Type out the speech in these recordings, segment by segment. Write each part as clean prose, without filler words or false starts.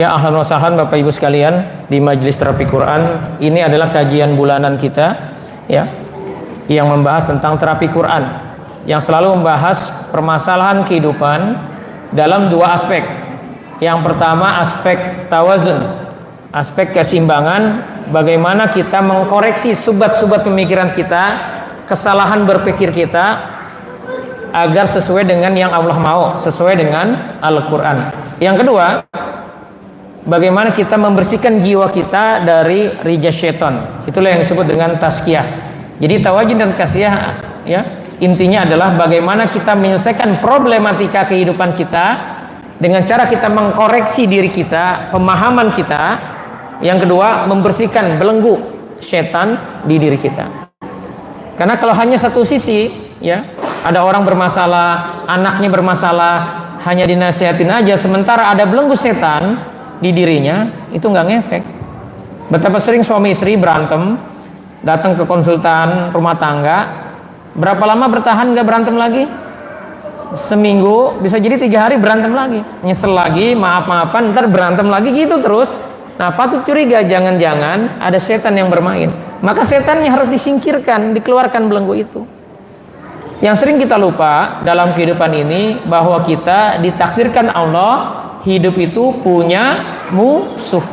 Ya, ahlan wa sahlan Bapak Ibu sekalian di Majelis Terapi Quran. Ini adalah kajian bulanan kita ya, yang membahas tentang terapi Quran, yang selalu membahas permasalahan kehidupan dalam dua aspek. Yang pertama aspek tawazun, aspek keseimbangan, bagaimana kita mengkoreksi subat-subat pemikiran kita, kesalahan berpikir kita agar sesuai dengan yang Allah mau, sesuai dengan Al-Quran. Yang kedua, bagaimana kita membersihkan jiwa kita dari rija syaitan. Itulah yang disebut dengan tazkiyah. Jadi tawajun dan tazkiyah ya, intinya adalah bagaimana kita menyelesaikan problematika kehidupan kita dengan cara kita mengkoreksi diri kita, pemahaman kita. Yang kedua, membersihkan belenggu syaitan di diri kita. Karena kalau hanya satu sisi ya, ada orang bermasalah, anaknya bermasalah, hanya dinasihatin aja, sementara ada belenggu setan di dirinya, itu nggak ngefek. Betapa sering suami istri berantem, datang ke konsultan rumah tangga, berapa lama bertahan nggak berantem lagi? Seminggu, bisa jadi 3 hari berantem lagi, nyesel lagi, maaf-maafan, ntar berantem lagi gitu terus. Nah, patut curiga, jangan-jangan ada setan yang bermain. Maka setannya harus disingkirkan, dikeluarkan belenggu itu. Yang sering kita lupa dalam kehidupan ini, bahwa kita ditakdirkan Allah hidup itu punya musuh.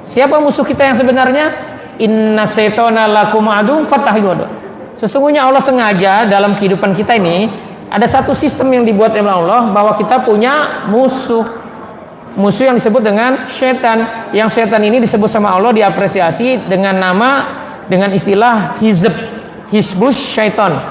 Siapa musuh kita yang sebenarnya? Inna syaitana lakum adu fatahiyudu. Sesungguhnya Allah sengaja dalam kehidupan kita ini ada satu sistem yang dibuat oleh Allah, bahwa kita punya musuh. Musuh yang disebut dengan syaitan. Yang syaitan ini disebut sama Allah, diapresiasi dengan istilah hizb, hizbus syaitan.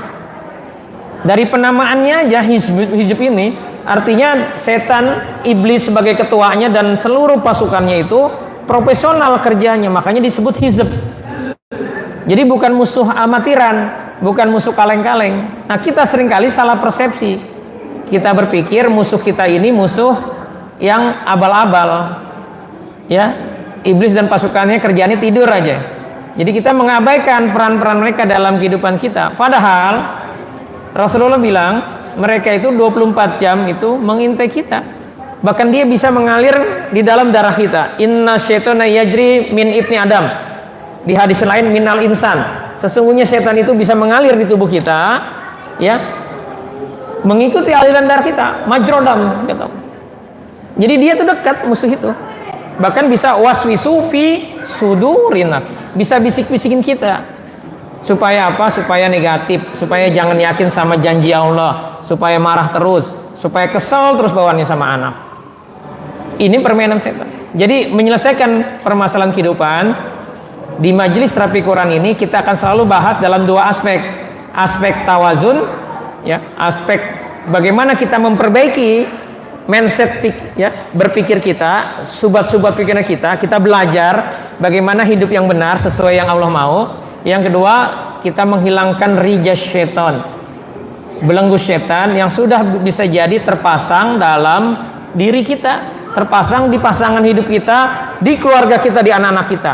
Dari penamaannya aja hizb ini artinya setan, iblis sebagai ketuanya dan seluruh pasukannya itu profesional kerjanya, makanya disebut hizb. Jadi bukan musuh amatiran, bukan musuh kaleng-kaleng. Nah, kita seringkali salah persepsi. Kita berpikir musuh kita ini musuh yang abal-abal. Ya, iblis dan pasukannya kerjanya tidur aja. Jadi kita mengabaikan peran-peran mereka dalam kehidupan kita. Padahal Rasulullah bilang mereka itu 24 jam itu mengintai kita. Bahkan dia bisa mengalir di dalam darah kita. Inna syaitana yajri min ibni Adam. Di hadis lain minal insan. Sesungguhnya setan itu bisa mengalir di tubuh kita, ya, mengikuti aliran darah kita, majrodam gitu. Jadi dia itu dekat musuh itu. Bahkan bisa waswisu fi sudurinat. Bisa bisik-bisikin kita. Supaya apa? Supaya negatif, supaya jangan yakin sama janji Allah, supaya marah terus, supaya kesel terus bawaannya sama anak. Ini permainan setan. Jadi menyelesaikan permasalahan kehidupan di majelis terapi Quran ini kita akan selalu bahas dalam dua aspek. Aspek tawazun ya, aspek bagaimana kita memperbaiki mindset ya, berpikir kita, subat-subat pikiran kita belajar bagaimana hidup yang benar sesuai yang Allah mau. Yang kedua, kita menghilangkan rija syaitan, belenggu syaitan yang sudah bisa jadi terpasang dalam diri kita, terpasang di pasangan hidup kita, di keluarga kita, di anak-anak kita.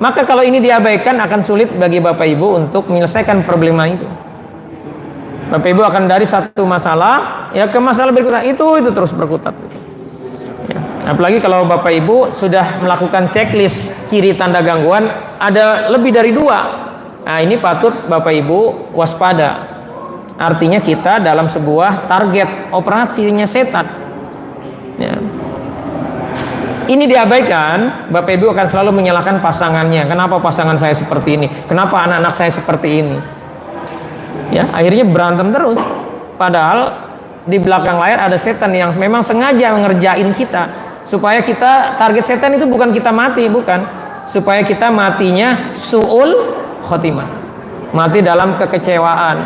Maka kalau ini diabaikan akan sulit bagi Bapak Ibu untuk menyelesaikan problema itu. Bapak Ibu akan dari satu masalah ya ke masalah berikutnya, itu terus berkutat. Ya. Apalagi kalau Bapak Ibu sudah melakukan checklist ciri tanda gangguan, ada lebih dari 2. Nah, ini patut Bapak Ibu waspada. Artinya kita dalam sebuah target operasinya setan. Ya. Ini diabaikan, Bapak Ibu akan selalu menyalahkan pasangannya. Kenapa pasangan saya seperti ini? Kenapa anak-anak saya seperti ini? Ya, akhirnya berantem terus. Padahal di belakang layar ada setan yang memang sengaja ngerjain kita supaya kita, target setan itu bukan kita mati, bukan, supaya kita matinya su'ul khotimah, mati dalam kekecewaan,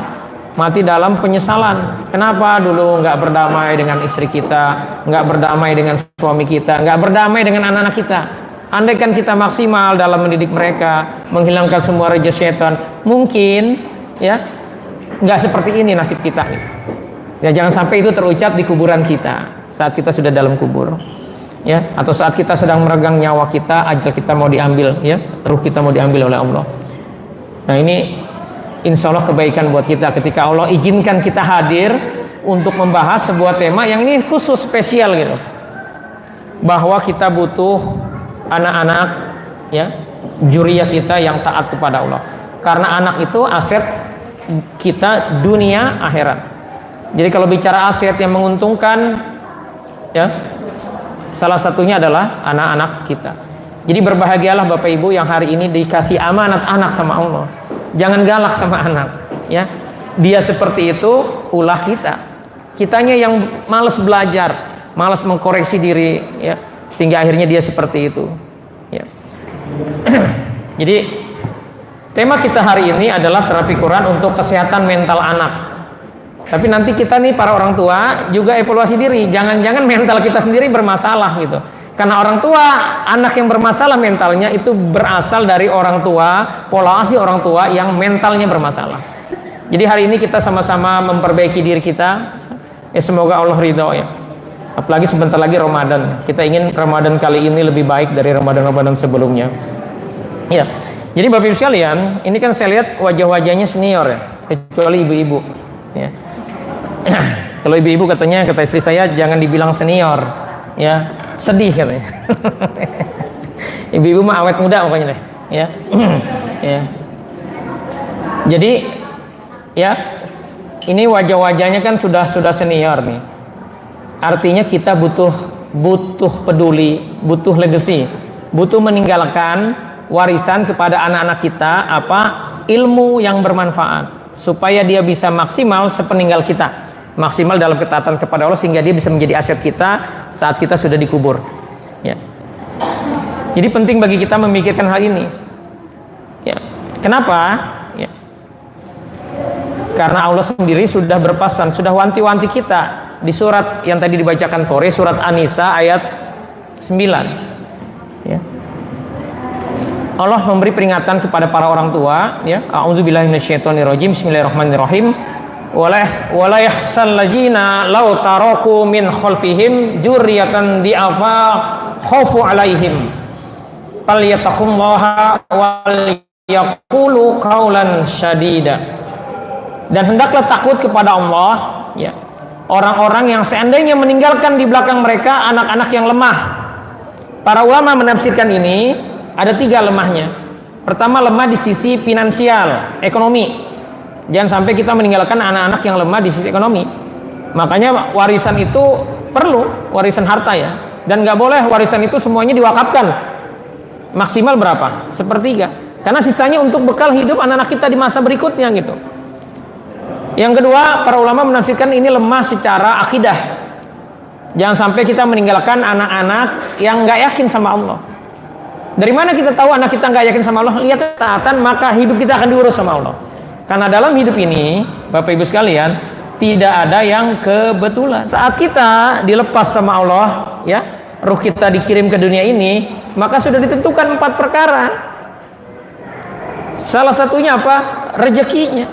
mati dalam penyesalan. Kenapa dulu nggak berdamai dengan istri kita, nggak berdamai dengan suami kita, nggak berdamai dengan anak-anak kita. Andaikan kita maksimal dalam mendidik mereka, menghilangkan semua rija setan, mungkin ya nggak seperti ini nasib kita. Ya, jangan sampai itu terucap di kuburan kita saat kita sudah dalam kubur, ya, atau saat kita sedang meregang nyawa kita, ajal kita mau diambil, ya, ruh kita mau diambil oleh Allah. Nah, ini insya Allah kebaikan buat kita ketika Allah izinkan kita hadir untuk membahas sebuah tema yang ini khusus spesial gitu. bahwa kita butuh anak-anak, ya, juriyah kita yang taat kepada Allah. Karena anak itu aset kita dunia akhirat. Jadi kalau bicara aset yang menguntungkan, ya, salah satunya adalah anak-anak kita. Jadi berbahagialah Bapak Ibu yang hari ini dikasih amanat anak sama Allah. Jangan galak sama anak, ya. Dia seperti itu, ulah kita. Kitanya yang malas belajar, malas mengkoreksi diri, ya, sehingga akhirnya dia seperti itu, ya. Jadi tema kita hari ini adalah terapi Quran untuk kesehatan mental anak. Tapi nanti kita nih para orang tua juga evaluasi diri, jangan-jangan mental kita sendiri bermasalah gitu. Karena orang tua, anak yang bermasalah mentalnya itu berasal dari orang tua, pola asuh orang tua yang mentalnya bermasalah. Jadi hari ini kita sama-sama memperbaiki diri kita. Ya, semoga Allah ridho, ya. Apalagi sebentar lagi Ramadan. Kita ingin Ramadan kali ini lebih baik dari Ramadan-Ramadan sebelumnya. Ya. Jadi Bapak Ibu sekalian, ini kan saya lihat wajah-wajahnya senior, ya, kecuali ibu-ibu, ya. Kalau ibu-ibu katanya, kata istri saya, jangan dibilang senior, ya, sedih katanya. Ibu-ibu mah awet muda pokoknya deh, ya. Ya. Jadi, ya, ini wajah-wajahnya kan sudah senior nih. Artinya kita butuh peduli, butuh legacy, butuh meninggalkan warisan kepada anak-anak kita apa? Ilmu yang bermanfaat supaya dia bisa maksimal sepeninggal kita. Maksimal dalam ketaatan kepada Allah sehingga dia bisa menjadi aset kita saat kita sudah dikubur. Ya. Jadi penting bagi kita memikirkan hal ini. Ya. Kenapa? Ya. Karena Allah sendiri sudah berpesan, sudah wanti-wanti kita di surat yang tadi dibacakan Qori, surat An-Nisa ayat 9. Ya. Allah memberi peringatan kepada para orang tua, ya. A'udzubillahi minasyaitonirrajim. Bismillahirrahmanirrahim. Wala yahsal ladzina law taraku min khalfihim dzurriyyatan di'afa khaufu 'alaihim falyattaqullaha wal yaqulu qaulan syadida. Dan hendaklah takut kepada Allah, ya, orang-orang yang seandainya meninggalkan di belakang mereka anak-anak yang lemah. Para ulama menafsirkan ini ada 3 lemahnya. Pertama, lemah di sisi finansial, ekonomi. Jangan sampai kita meninggalkan anak-anak yang lemah di sisi ekonomi. Makanya warisan itu perlu, warisan harta, ya. Dan nggak boleh warisan itu semuanya diwakafkan. Maksimal berapa? 1/3. Karena sisanya untuk bekal hidup anak-anak kita di masa berikutnya gitu. Yang kedua, para ulama menafsirkan ini lemah secara akidah. Jangan sampai kita meninggalkan anak-anak yang nggak yakin sama Allah. Dari mana kita tahu anak kita nggak yakin sama Allah? Lihat ketaatan, maka hidup kita akan diurus sama Allah. Karena dalam hidup ini, Bapak Ibu sekalian, tidak ada yang kebetulan. Saat kita dilepas sama Allah, ya, ruh kita dikirim ke dunia ini, maka sudah ditentukan 4 perkara. Salah satunya apa? Rezekinya.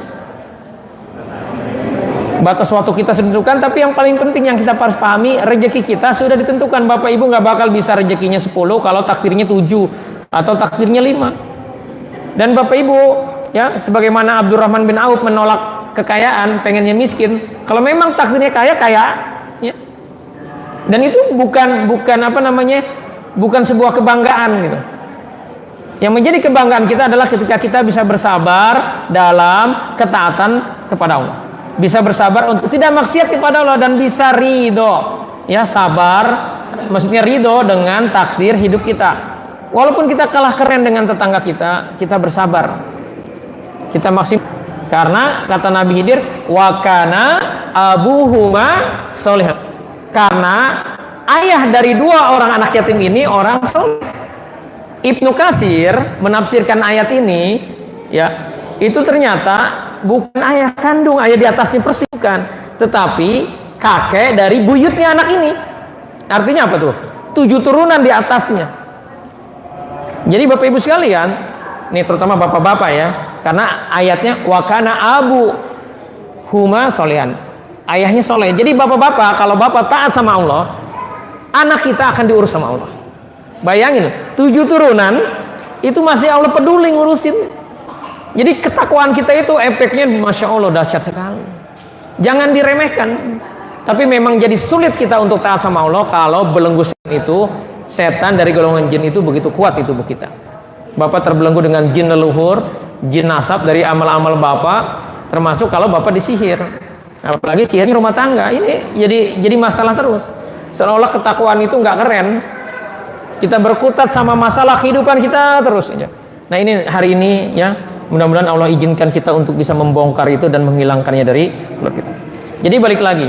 Batas waktu kita sudah ditentukan, tapi yang paling penting yang kita harus pahami, rezeki kita sudah ditentukan. Bapak Ibu nggak bakal bisa rezekinya 10 kalau takdirnya 7 atau takdirnya 5. Dan Bapak Ibu, ya, sebagaimana Abdurrahman bin Auf menolak kekayaan, pengennya miskin. Kalau memang takdirnya kaya, ya. Dan itu bukan apa namanya, bukan sebuah kebanggaan gitu. Yang menjadi kebanggaan kita adalah ketika kita bisa bersabar dalam ketaatan kepada Allah. Bisa bersabar untuk tidak maksiat kepada Allah dan bisa ridho, ya, sabar, maksudnya ridho dengan takdir hidup kita. Walaupun kita kalah keren dengan tetangga kita bersabar, kita maksimal. Karena kata Nabi Khidir, wa kana abuhuma sholihan. Karena ayah dari 2 orang anak yatim ini orang soleh. Ibnu Katsir menafsirkan ayat ini, ya, itu ternyata bukan ayah kandung, ayah di atasnya persis, bukan, tetapi kakek dari buyutnya anak ini. Artinya apa tuh? 7 turunan di atasnya. Jadi Bapak Ibu sekalian, ini terutama bapak-bapak, ya, karena ayatnya wakana abu huma solehan, ayahnya soleh. Jadi bapak-bapak, kalau bapak taat sama Allah, anak kita akan diurus sama Allah. Bayangin, 7 turunan itu masih Allah peduli ngurusin. Jadi ketakwaan kita itu efeknya Masya Allah dahsyat sekali. Jangan diremehkan. Tapi memang jadi sulit kita untuk taat sama Allah kalau belenggu itu, setan dari golongan jin itu begitu kuat di tubuh kita. Bapak terbelenggu dengan jin leluhur, jin nasab dari amal-amal Bapak, termasuk kalau Bapak disihir. Apalagi sihirnya rumah tangga, ini jadi masalah terus. Seolah-olah ketakwaan itu nggak keren. Kita berkutat sama masalah kehidupan kita terus aja. Nah ini hari ini ya, mudah-mudahan Allah izinkan kita untuk bisa membongkar itu dan menghilangkannya dari keluarga kita. Jadi balik lagi,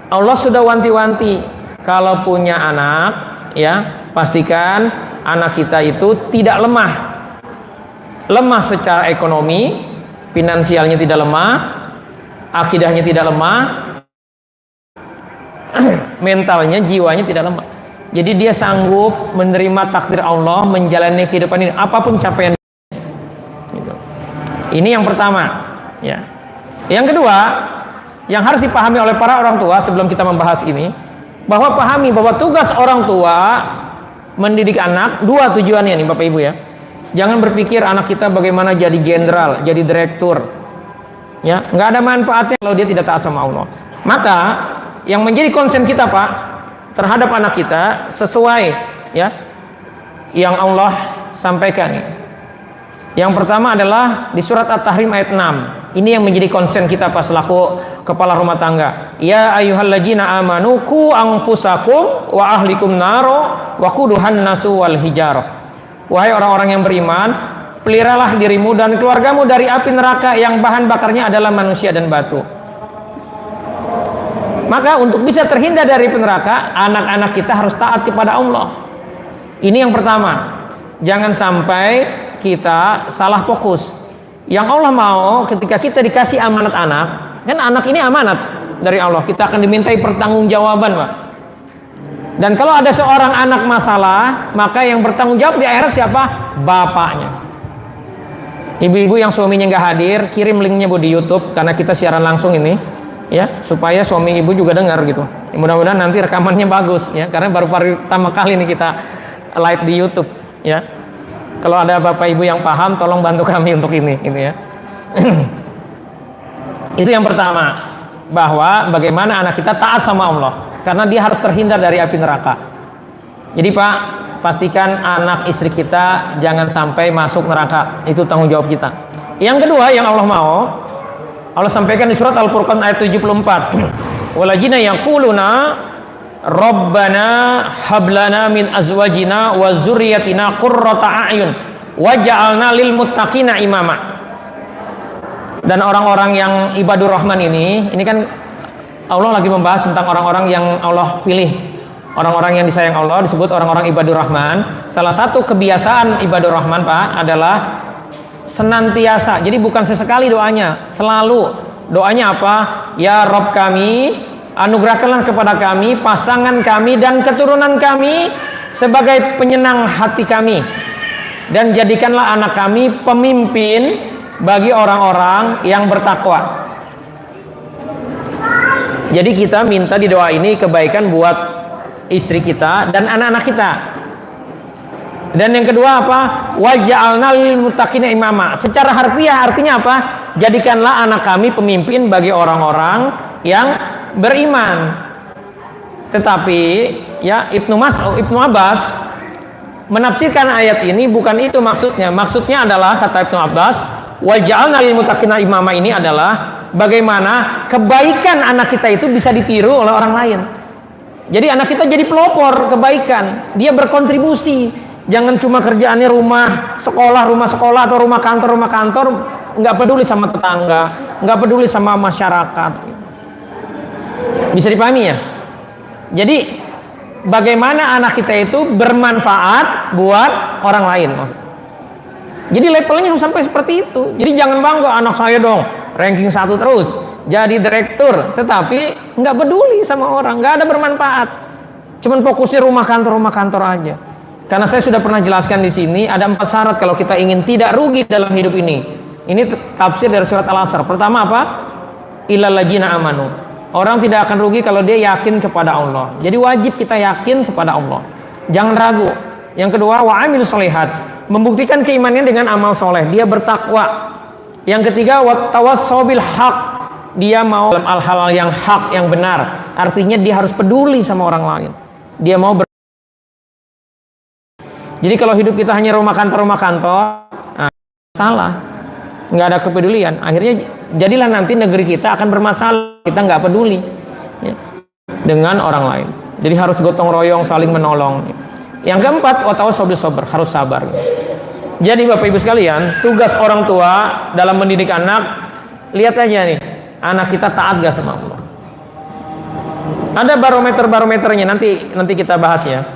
Allah sudah wanti-wanti kalau punya anak ya, pastikan anak kita itu tidak lemah. Lemah secara ekonomi, finansialnya tidak lemah, akidahnya tidak lemah, mentalnya, jiwanya tidak lemah. Jadi dia sanggup menerima takdir Allah, menjalani kehidupan ini apapun capaian. Gitu. Ini yang pertama. Ya. Yang kedua, yang harus dipahami oleh para orang tua sebelum kita membahas ini, bahwa pahami bahwa tugas orang tua mendidik anak dua tujuannya nih Bapak Ibu ya. Jangan berpikir anak kita bagaimana jadi jenderal, jadi direktur. Ya, nggak ada manfaatnya kalau dia tidak taat sama Allah. Maka yang menjadi konsen kita Pak terhadap anak kita sesuai ya yang Allah sampaikan. Yang pertama adalah di surat At-Tahrim ayat 6. Ini yang menjadi konsen kita pas selaku kepala rumah tangga. Ya ayyuhalladzina amanu qu anfusakum wa ahlikum naro wa quduhan nasu wal hijarah. Wahai orang-orang yang beriman, peliharalah dirimu dan keluargamu dari api neraka yang bahan bakarnya adalah manusia dan batu. Maka untuk bisa terhindar dari neraka, anak-anak kita harus taat kepada Allah. Ini yang pertama. Jangan sampai kita salah fokus. Yang Allah mau ketika kita dikasih amanat anak, kan anak ini amanat dari Allah. Kita akan dimintai pertanggungjawaban, Pak. Dan kalau ada seorang anak masalah, maka yang bertanggung jawab di akhirat siapa? Bapaknya. Ibu-ibu yang suaminya nggak hadir, kirim linknya Bu di YouTube karena kita siaran langsung ini. Ya, supaya suami ibu juga dengar gitu. Mudah-mudahan nanti rekamannya bagus ya, karena baru pertama kali nih kita live di YouTube ya. Kalau ada Bapak Ibu yang paham, tolong bantu kami untuk ini gitu ya. Itu yang pertama, bahwa bagaimana anak kita taat sama Allah, karena dia harus terhindar dari api neraka. Jadi Pak, pastikan anak istri kita jangan sampai masuk neraka. Itu tanggung jawab kita. Yang kedua yang Allah mau, Allah sampaikan di surat Al-Furqan ayat 74. Walajina yaquluna Rabbana hablana min azwajina wa dzurriyyatina qurrata a'yun waj'alna lil muttaqina imama. Dan orang-orang yang ibadur rahman ini kan Allah lagi membahas tentang orang-orang yang Allah pilih. Orang-orang yang disayang Allah disebut orang-orang ibadur rahman. Salah satu kebiasaan ibadur rahman Pak adalah senantiasa, jadi bukan sesekali doanya, selalu doanya apa? Ya Rob kami, anugerahkanlah kepada kami pasangan kami dan keturunan kami sebagai penyenang hati kami, dan jadikanlah anak kami pemimpin bagi orang-orang yang bertakwa. Jadi kita minta di doa ini kebaikan buat istri kita dan anak-anak kita. Dan yang kedua apa? Waj'alna lil muttaqina imama. Secara harfiah artinya apa? Jadikanlah anak kami pemimpin bagi orang-orang yang beriman. Tetapi ya Ibnu Abbas menafsirkan ayat ini bukan itu maksudnya. Maksudnya adalah kata Ibnu Abbas, waj'alna lil muttaqina imama ini adalah bagaimana kebaikan anak kita itu bisa ditiru oleh orang lain. Jadi anak kita jadi pelopor kebaikan, dia berkontribusi. Jangan cuma kerjaannya rumah sekolah atau rumah kantor, nggak peduli sama tetangga, nggak peduli sama masyarakat. Bisa dipahami ya? Jadi bagaimana anak kita itu bermanfaat buat orang lain. Jadi levelnya harus sampai seperti itu. Jadi jangan bangga anak saya dong ranking 1 terus jadi direktur, tetapi nggak peduli sama orang, nggak ada bermanfaat. Cuman fokusnya rumah kantor aja. Karena saya sudah pernah jelaskan di sini ada 4 syarat kalau kita ingin tidak rugi dalam hidup ini. Ini tafsir dari surat Al-Asr. Pertama apa? Illal ladzina amanu. Orang tidak akan rugi kalau dia yakin kepada Allah. Jadi wajib kita yakin kepada Allah. Jangan ragu. Yang kedua, wa amil sholihat. Membuktikan keimanannya dengan amal soleh. Dia bertakwa. Yang ketiga, wa tawassaw bil haq. dia mau dalam hal-hal yang hak, yang benar. Artinya dia harus peduli sama orang lain. Dia mau Jadi kalau hidup kita hanya rumah kantor, nah, salah. Nggak ada kepedulian. Akhirnya jadilah nanti negeri kita akan bermasalah. Kita nggak peduli ya, dengan orang lain. Jadi harus gotong royong, saling menolong. Yang keempat, watawassaw bis sabr, harus sabar. Jadi Bapak Ibu sekalian, tugas orang tua dalam mendidik anak, lihat aja nih, anak kita taat gak sama Allah. Ada barometernya, nanti kita bahas ya.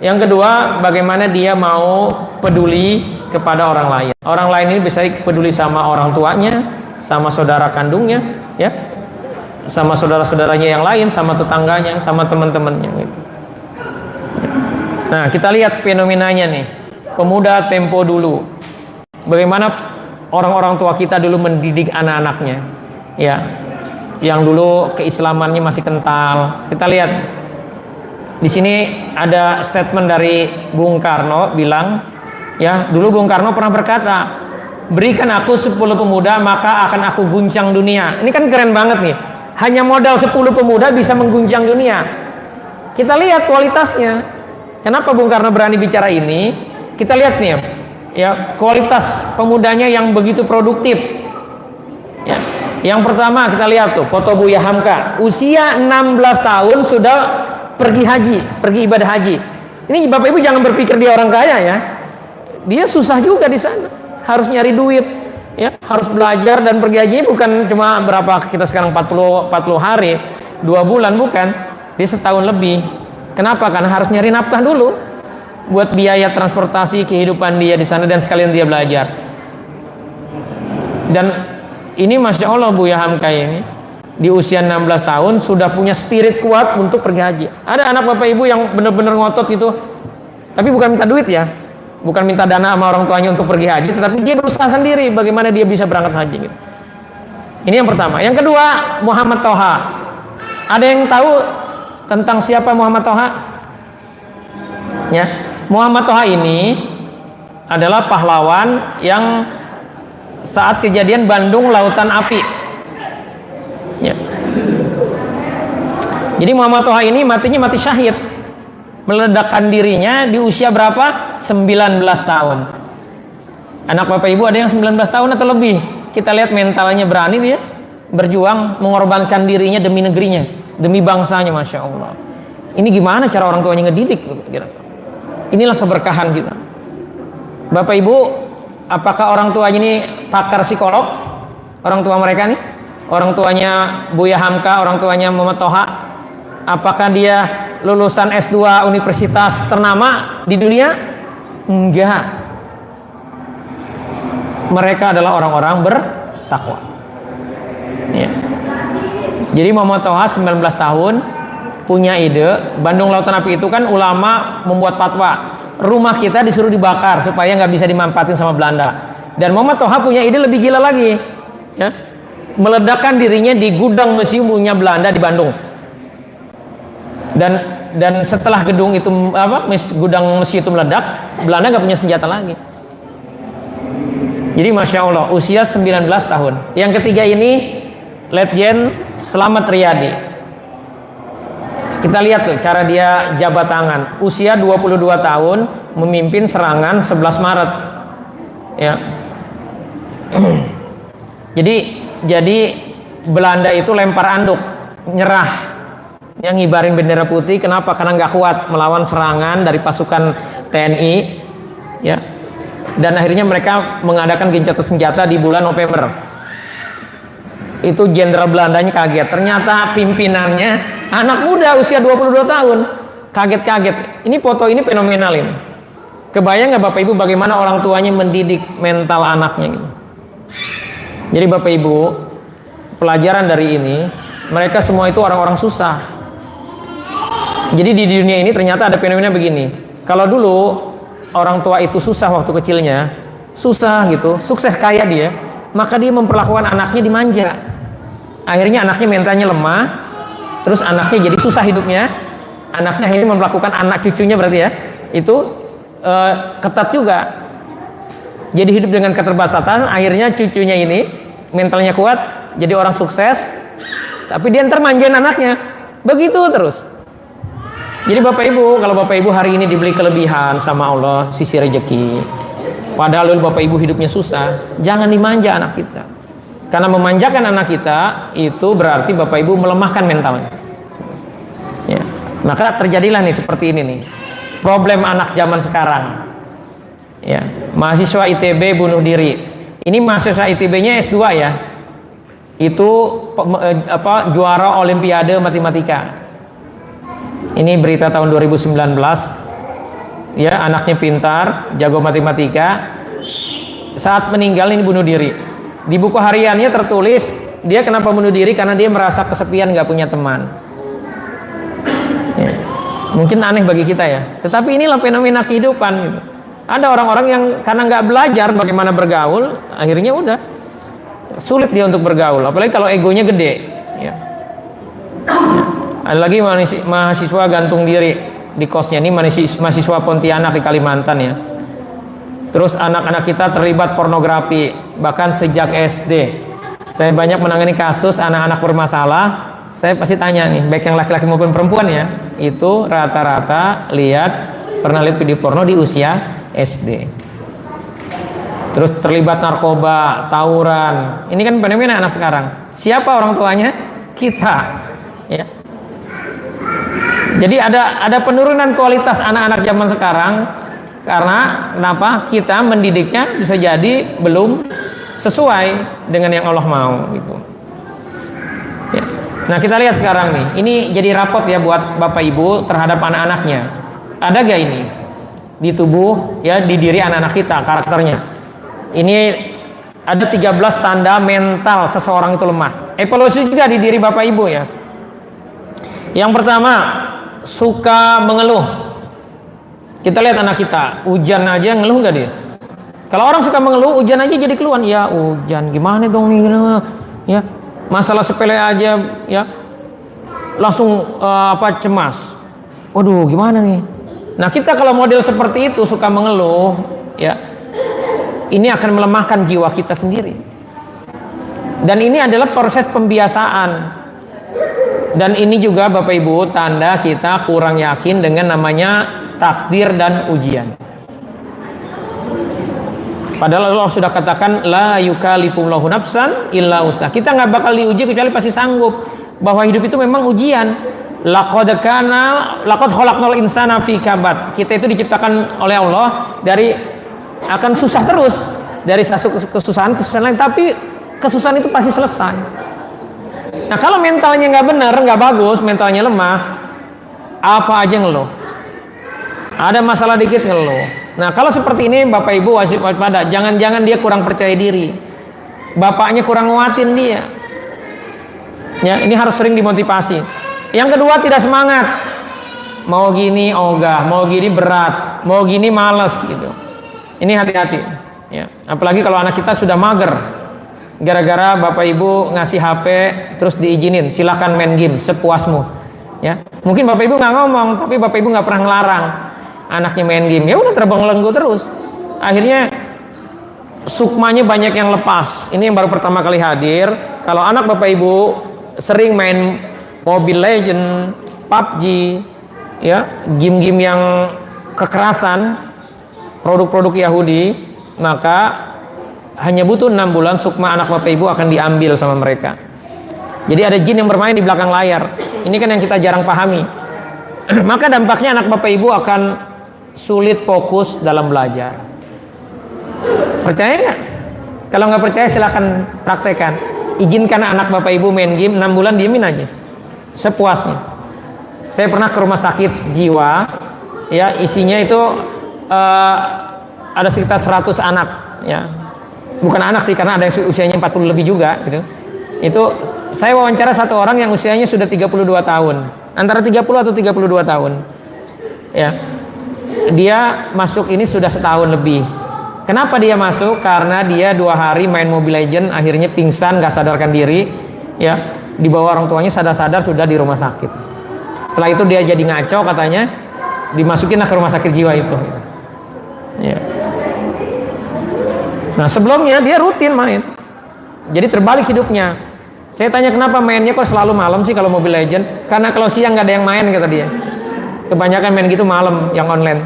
Yang kedua, bagaimana dia mau peduli kepada orang lain. Orang lain ini bisa peduli sama orang tuanya, sama saudara kandungnya, ya, sama saudara-saudaranya yang lain, sama tetangganya, sama teman-temannya. Gitu. Nah, kita lihat fenomenanya nih. Pemuda tempo dulu. Bagaimana orang-orang tua kita dulu mendidik anak-anaknya, ya, yang dulu keislamannya masih kental. Kita lihat di sini ada statement dari Bung Karno bilang, ya, dulu Bung Karno pernah berkata, berikan aku 10 pemuda maka akan aku guncang dunia. Ini kan keren banget nih. Hanya modal 10 pemuda bisa mengguncang dunia. Kita lihat kualitasnya. Kenapa Bung Karno berani bicara ini? Kita lihat nih ya, kualitas pemudanya yang begitu produktif. Ya. Yang pertama kita lihat tuh foto Buya Hamka, usia 16 tahun sudah pergi haji, pergi ibadah haji. Ini Bapak Ibu jangan berpikir dia orang kaya ya. Dia susah juga di sana, harus nyari duit, ya, harus belajar dan pergi haji bukan cuma berapa kita sekarang 40 hari, 2 bulan bukan, dia setahun lebih. Kenapa? Karena harus nyari nafkah dulu buat biaya transportasi kehidupan dia di sana dan sekalian dia belajar. Dan ini Masya Allah Buya Hamka ini di usia 16 tahun sudah punya spirit kuat untuk pergi haji. Ada anak Bapak Ibu yang benar-benar ngotot itu, tapi bukan minta duit ya, bukan minta dana sama orang tuanya untuk pergi haji, tetapi dia berusaha sendiri bagaimana dia bisa berangkat haji gitu. Ini yang pertama. Yang kedua, Muhammad Toha. Ada yang tahu tentang siapa Muhammad Toha? Ya, Muhammad Toha ini adalah pahlawan yang saat kejadian Bandung Lautan Api. Ya. Jadi Muhammad Toha ini matinya mati syahid, meledakkan dirinya di usia berapa? 19 tahun. Anak Bapak Ibu ada yang 19 tahun atau lebih. Kita lihat mentalnya berani dia, berjuang mengorbankan dirinya demi negerinya, demi bangsanya. Masya Allah. Ini gimana cara orang tuanya ngedidik? Inilah keberkahan kita. Bapak Ibu, apakah orang tuanya ini pakar psikolog? Orang tua mereka nih, orang tuanya Buya Hamka, orang tuanya Muhammad Toha, apakah dia lulusan S2 universitas ternama di dunia? Enggak. Mereka adalah orang-orang bertakwa. Ya. Jadi Muhammad Toha 19 tahun punya ide. Bandung Lautan Api itu kan ulama membuat fatwa, rumah kita disuruh dibakar supaya nggak bisa dimanfaatin sama Belanda. Dan Muhammad Toha punya ide lebih gila lagi, ya, meledakkan dirinya di gudang museum punya Belanda di Bandung. Dan setelah gedung itu gudang museum itu meledak, Belanda nggak punya senjata lagi. Jadi Masya Allah, usia 19 tahun. Yang ketiga ini Letjen Slamet Riyadi. Kita lihat tuh cara dia jabat tangan. Usia 22 tahun memimpin serangan 11 Maret. Ya. Jadi Belanda itu lempar anduk, nyerah. Yang ngibarin bendera putih. Kenapa? Karena nggak kuat melawan serangan dari pasukan TNI. Ya. Dan akhirnya mereka mengadakan gencatan senjata di bulan November. Itu jenderal Belandanya kaget, ternyata pimpinannya anak muda usia 22 tahun. Kaget-kaget. Ini foto ini fenomenal ini. Kebayang nggak Bapak Ibu bagaimana orang tuanya mendidik mental anaknya gitu. Jadi Bapak Ibu, pelajaran dari ini, mereka semua itu orang-orang susah. Jadi di dunia ini ternyata ada fenomena begini. Kalau dulu orang tua itu susah waktu kecilnya, susah gitu, sukses kaya dia, maka dia memperlakukan anaknya dimanja. Akhirnya anaknya mentalnya lemah, terus anaknya jadi susah hidupnya. Anaknya akhirnya memperlakukan anak cucunya berarti ya, itu ketat juga. Jadi hidup dengan keterbatasan, akhirnya cucunya ini mentalnya kuat, jadi orang sukses, tapi dia ntar manjain anaknya, begitu terus. Jadi Bapak Ibu, kalau Bapak Ibu hari ini diberi kelebihan sama Allah, sisi rezeki, padahal Bapak Ibu hidupnya susah, jangan dimanja anak kita. Karena memanjakan anak kita itu berarti Bapak Ibu melemahkan mentalnya. Ya. Maka terjadilah nih seperti ini nih, problem anak zaman sekarang. Ya, mahasiswa ITB bunuh diri. Ini mahasiswa ITB-nya S2 ya. Itu juara Olimpiade Matematika. Ini berita tahun 2019. Ya, anaknya pintar, jago matematika. Saat meninggal ini bunuh diri. Di buku hariannya tertulis dia kenapa bunuh diri, karena dia merasa kesepian, nggak punya teman. Ya. Mungkin aneh bagi kita ya, tetapi inilah fenomena kehidupan gitu. Ada orang-orang yang karena nggak belajar bagaimana bergaul, akhirnya udah sulit dia untuk bergaul, apalagi kalau egonya gede. Ya. Ada lagi mahasiswa gantung diri di kosnya, ini mahasiswa Pontianak di Kalimantan ya. Terus anak-anak kita terlibat pornografi bahkan sejak SD. Saya banyak menangani kasus anak-anak bermasalah. Saya pasti tanya nih, baik yang laki-laki maupun perempuan ya, itu rata-rata pernah lihat video porno di usia SD. Terus terlibat narkoba, tawuran. Ini kan fenomena anak sekarang. Siapa orang tuanya? Kita. Ya. Jadi ada penurunan kualitas anak-anak zaman sekarang karena kenapa? Kita mendidiknya bisa jadi belum sesuai dengan yang Allah mau gitu. Ya. Nah, kita lihat sekarang nih. Ini jadi rapot ya buat Bapak Ibu terhadap anak-anaknya. Ada gak ini di tubuh ya, di diri anak-anak kita karakternya? Ini ada 13 tanda mental seseorang itu lemah. Evaluasi juga di diri Bapak Ibu ya. Yang pertama, suka mengeluh. Kita lihat anak kita, hujan aja ngeluh nggak dia? Kalau orang suka mengeluh, hujan aja jadi keluhan. Ya hujan, gimana dong nih? Ya, masalah sepele aja, ya langsung cemas. Waduh, gimana nih? Nah, kita kalau model seperti itu suka mengeluh, ya ini akan melemahkan jiwa kita sendiri. Dan ini adalah proses pembiasaan. Dan ini juga Bapak Ibu tanda kita kurang yakin dengan namanya takdir dan ujian. Padahal Allah sudah katakan la yukallifullahu nafsan illa usaha. Kita nggak bakal diuji kecuali pasti sanggup. Bahwa hidup itu memang ujian. Laqad khalaqnal insana fi kabad. Kita itu diciptakan oleh Allah dari akan susah terus, dari satu kesusahan lain, tapi kesusahan itu pasti selesai. Nah, kalau mentalnya nggak benar, nggak bagus, mentalnya lemah, apa aja ngeluh. Ada masalah dikit ngeluh. Nah, kalau seperti ini Bapak Ibu wajib waspada. Jangan-jangan dia kurang percaya diri. Bapaknya kurang nguatin dia. Ya, ini harus sering dimotivasi. Yang kedua, tidak semangat. Mau gini ogah, mau gini berat, mau gini males gitu. Ini hati-hati. Ya, apalagi kalau anak kita sudah mager. Gara-gara Bapak Ibu ngasih HP terus diizinin, silahkan main game sepuasmu. Ya, mungkin Bapak Ibu nggak ngomong, tapi Bapak Ibu nggak pernah ngelarang anaknya main game. Ya udah terbang lenggu terus. Akhirnya sukmanya banyak yang lepas. Ini yang baru pertama kali hadir. Kalau anak Bapak Ibu sering main Mobile Legend, PUBG, ya game-game yang kekerasan, produk-produk Yahudi, maka hanya butuh 6 bulan sukma anak Bapak Ibu akan diambil sama mereka. Jadi ada jin yang bermain di belakang layar. Ini kan yang kita jarang pahami. Maka dampaknya anak Bapak Ibu akan sulit fokus dalam belajar. Percaya nggak? Kalau nggak percaya silahkan praktekkan. Izinkan anak Bapak Ibu main game 6 bulan, diemin aja sepuasnya. Saya pernah ke rumah sakit jiwa, ya isinya itu ada sekitar 100 anak, ya bukan anak sih karena ada yang usianya 40 lebih juga gitu. Itu saya wawancara satu orang yang usianya sudah 32 tahun, antara 30 atau 32 tahun, ya dia masuk ini sudah setahun lebih. Kenapa dia masuk? Karena dia 2 hari main Mobile Legend, akhirnya pingsan, nggak sadarkan diri, ya dibawa orang tuanya, sadar-sadar sudah di rumah sakit. Setelah itu dia jadi ngaco katanya, dimasukinlah ke rumah sakit jiwa itu. Ya. Nah sebelumnya dia rutin main, jadi terbalik hidupnya. Saya tanya kenapa mainnya kok selalu malam sih kalau Mobile Legend? Karena kalau siang nggak ada yang main kata dia. Kebanyakan main gitu malam yang online.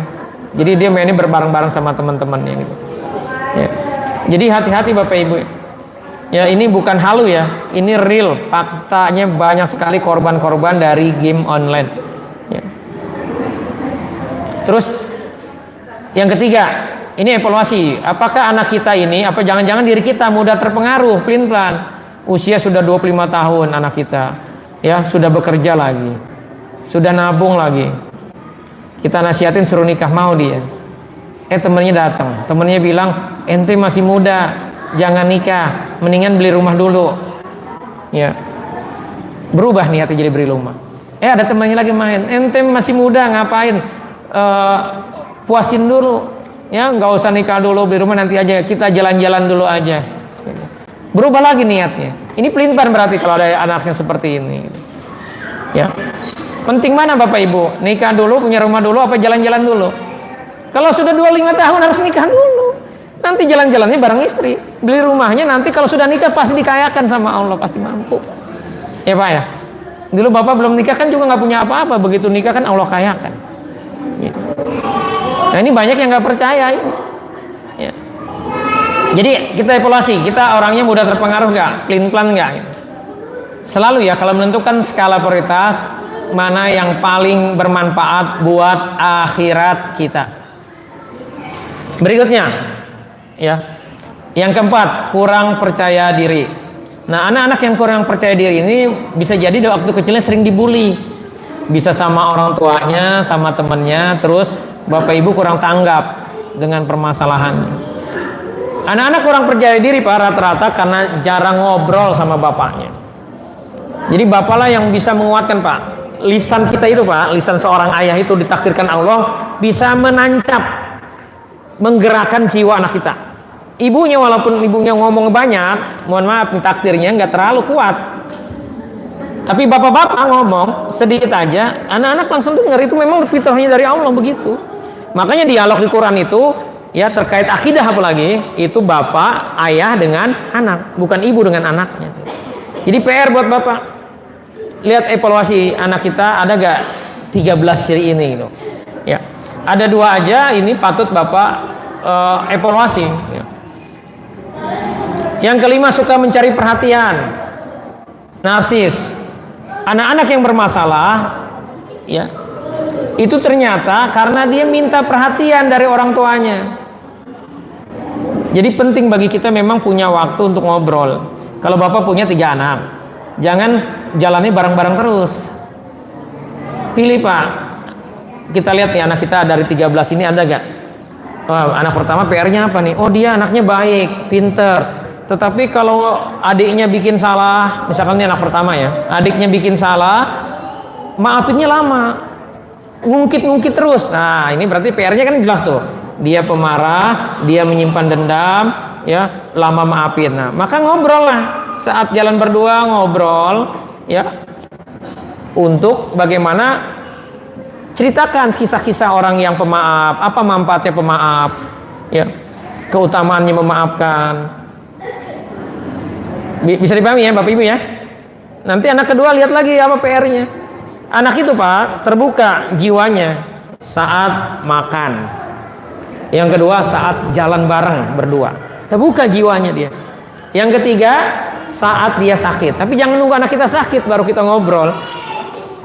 Jadi dia mainnya berbareng-bareng sama teman-temannya gitu. Ya. Jadi hati-hati Bapak Ibu. Ya ini bukan halu ya, ini real. Faktanya banyak sekali korban-korban dari game online. Ya. Terus yang ketiga, ini evaluasi. Apakah anak kita ini, apa jangan-jangan diri kita mudah terpengaruh, pelin-pelan. Usia sudah 25 tahun anak kita, ya sudah bekerja lagi, sudah nabung lagi. Kita nasihatin suruh nikah, mau dia. Temennya datang, temennya bilang, ente masih muda, jangan nikah, mendingan beli rumah dulu. Ya, berubah niatnya jadi beli rumah. Ada temannya lagi main, ente masih muda, ngapain? Puasin dulu, ya nggak usah nikah dulu, beli rumah nanti aja, kita jalan-jalan dulu aja. Berubah lagi niatnya. Ini pelin-pelan berarti kalau ada anaknya seperti ini. Ya. Penting mana Bapak Ibu? Nikah dulu, punya rumah dulu, apa jalan-jalan dulu? Kalau sudah 25 tahun harus nikah dulu. Nanti jalan-jalannya bareng istri. Beli rumahnya nanti kalau sudah nikah pasti dikayakan sama Allah, pasti mampu. Ya Pak ya. Dulu Bapak belum nikah kan juga nggak punya apa-apa. Begitu nikah kan Allah kayakan. Ya. Nah ini banyak yang nggak percaya ini. Ya. Jadi kita evaluasi, kita orangnya mudah terpengaruh nggak, pelin-pelan nggak? Selalu ya kalau menentukan skala prioritas mana yang paling bermanfaat buat akhirat kita. Berikutnya, ya, yang keempat kurang percaya diri. Nah anak-anak yang kurang percaya diri ini bisa jadi waktu kecilnya sering dibully, bisa sama orang tuanya, sama temennya, terus Bapak Ibu kurang tanggap dengan permasalahannya. Anak-anak kurang percaya diri Pak rata-rata karena jarang ngobrol sama bapaknya. Jadi bapaklah yang bisa menguatkan Pak. Lisan kita itu Pak, lisan seorang ayah itu ditakdirkan Allah bisa menancap, menggerakkan jiwa anak kita. Ibunya walaupun ibunya ngomong banyak, mohon maaf takdirnya nggak terlalu kuat. Tapi bapak-bapak ngomong sedikit aja, anak-anak langsung dengar, itu memang fitrahnya dari Allah begitu. Makanya dialog di Quran itu ya terkait akidah apalagi itu bapak, ayah dengan anak, bukan ibu dengan anaknya. Jadi PR buat bapak. Lihat evaluasi anak kita ada gak 13 ciri ini gitu. Ya. Ada 2 aja ini patut bapak evaluasi. Ya. Yang kelima suka mencari perhatian. Narsis. Anak-anak yang bermasalah ya. Itu ternyata karena dia minta perhatian dari orang tuanya. Jadi penting bagi kita memang punya waktu untuk ngobrol. Kalau Bapak punya 3 anak, jangan jalannya bareng-bareng terus. Pilih Pak. Kita lihat nih anak kita dari 13 ini ada gak? Anak pertama PR-nya apa nih? Oh dia anaknya baik, pinter. Tetapi kalau adiknya bikin salah, misalkan ini anak pertama ya, adiknya bikin salah, maafinnya lama, ngungkit-ngungkit terus. Nah ini berarti PR-nya kan jelas tuh. Dia pemarah, dia menyimpan dendam, ya lama maafin. Nah, maka ngobrol lah saat jalan berdua ngobrol, ya untuk bagaimana ceritakan kisah-kisah orang yang pemaaf, apa manfaatnya pemaaf, ya keutamaannya memaafkan. Bisa dipahami ya Bapak Ibu ya. Nanti anak kedua lihat lagi apa PR-nya. Anak itu Pak terbuka jiwanya saat makan. Yang kedua saat jalan bareng berdua, terbuka jiwanya dia. Yang ketiga saat dia sakit. Tapi jangan nunggu anak kita sakit baru kita ngobrol.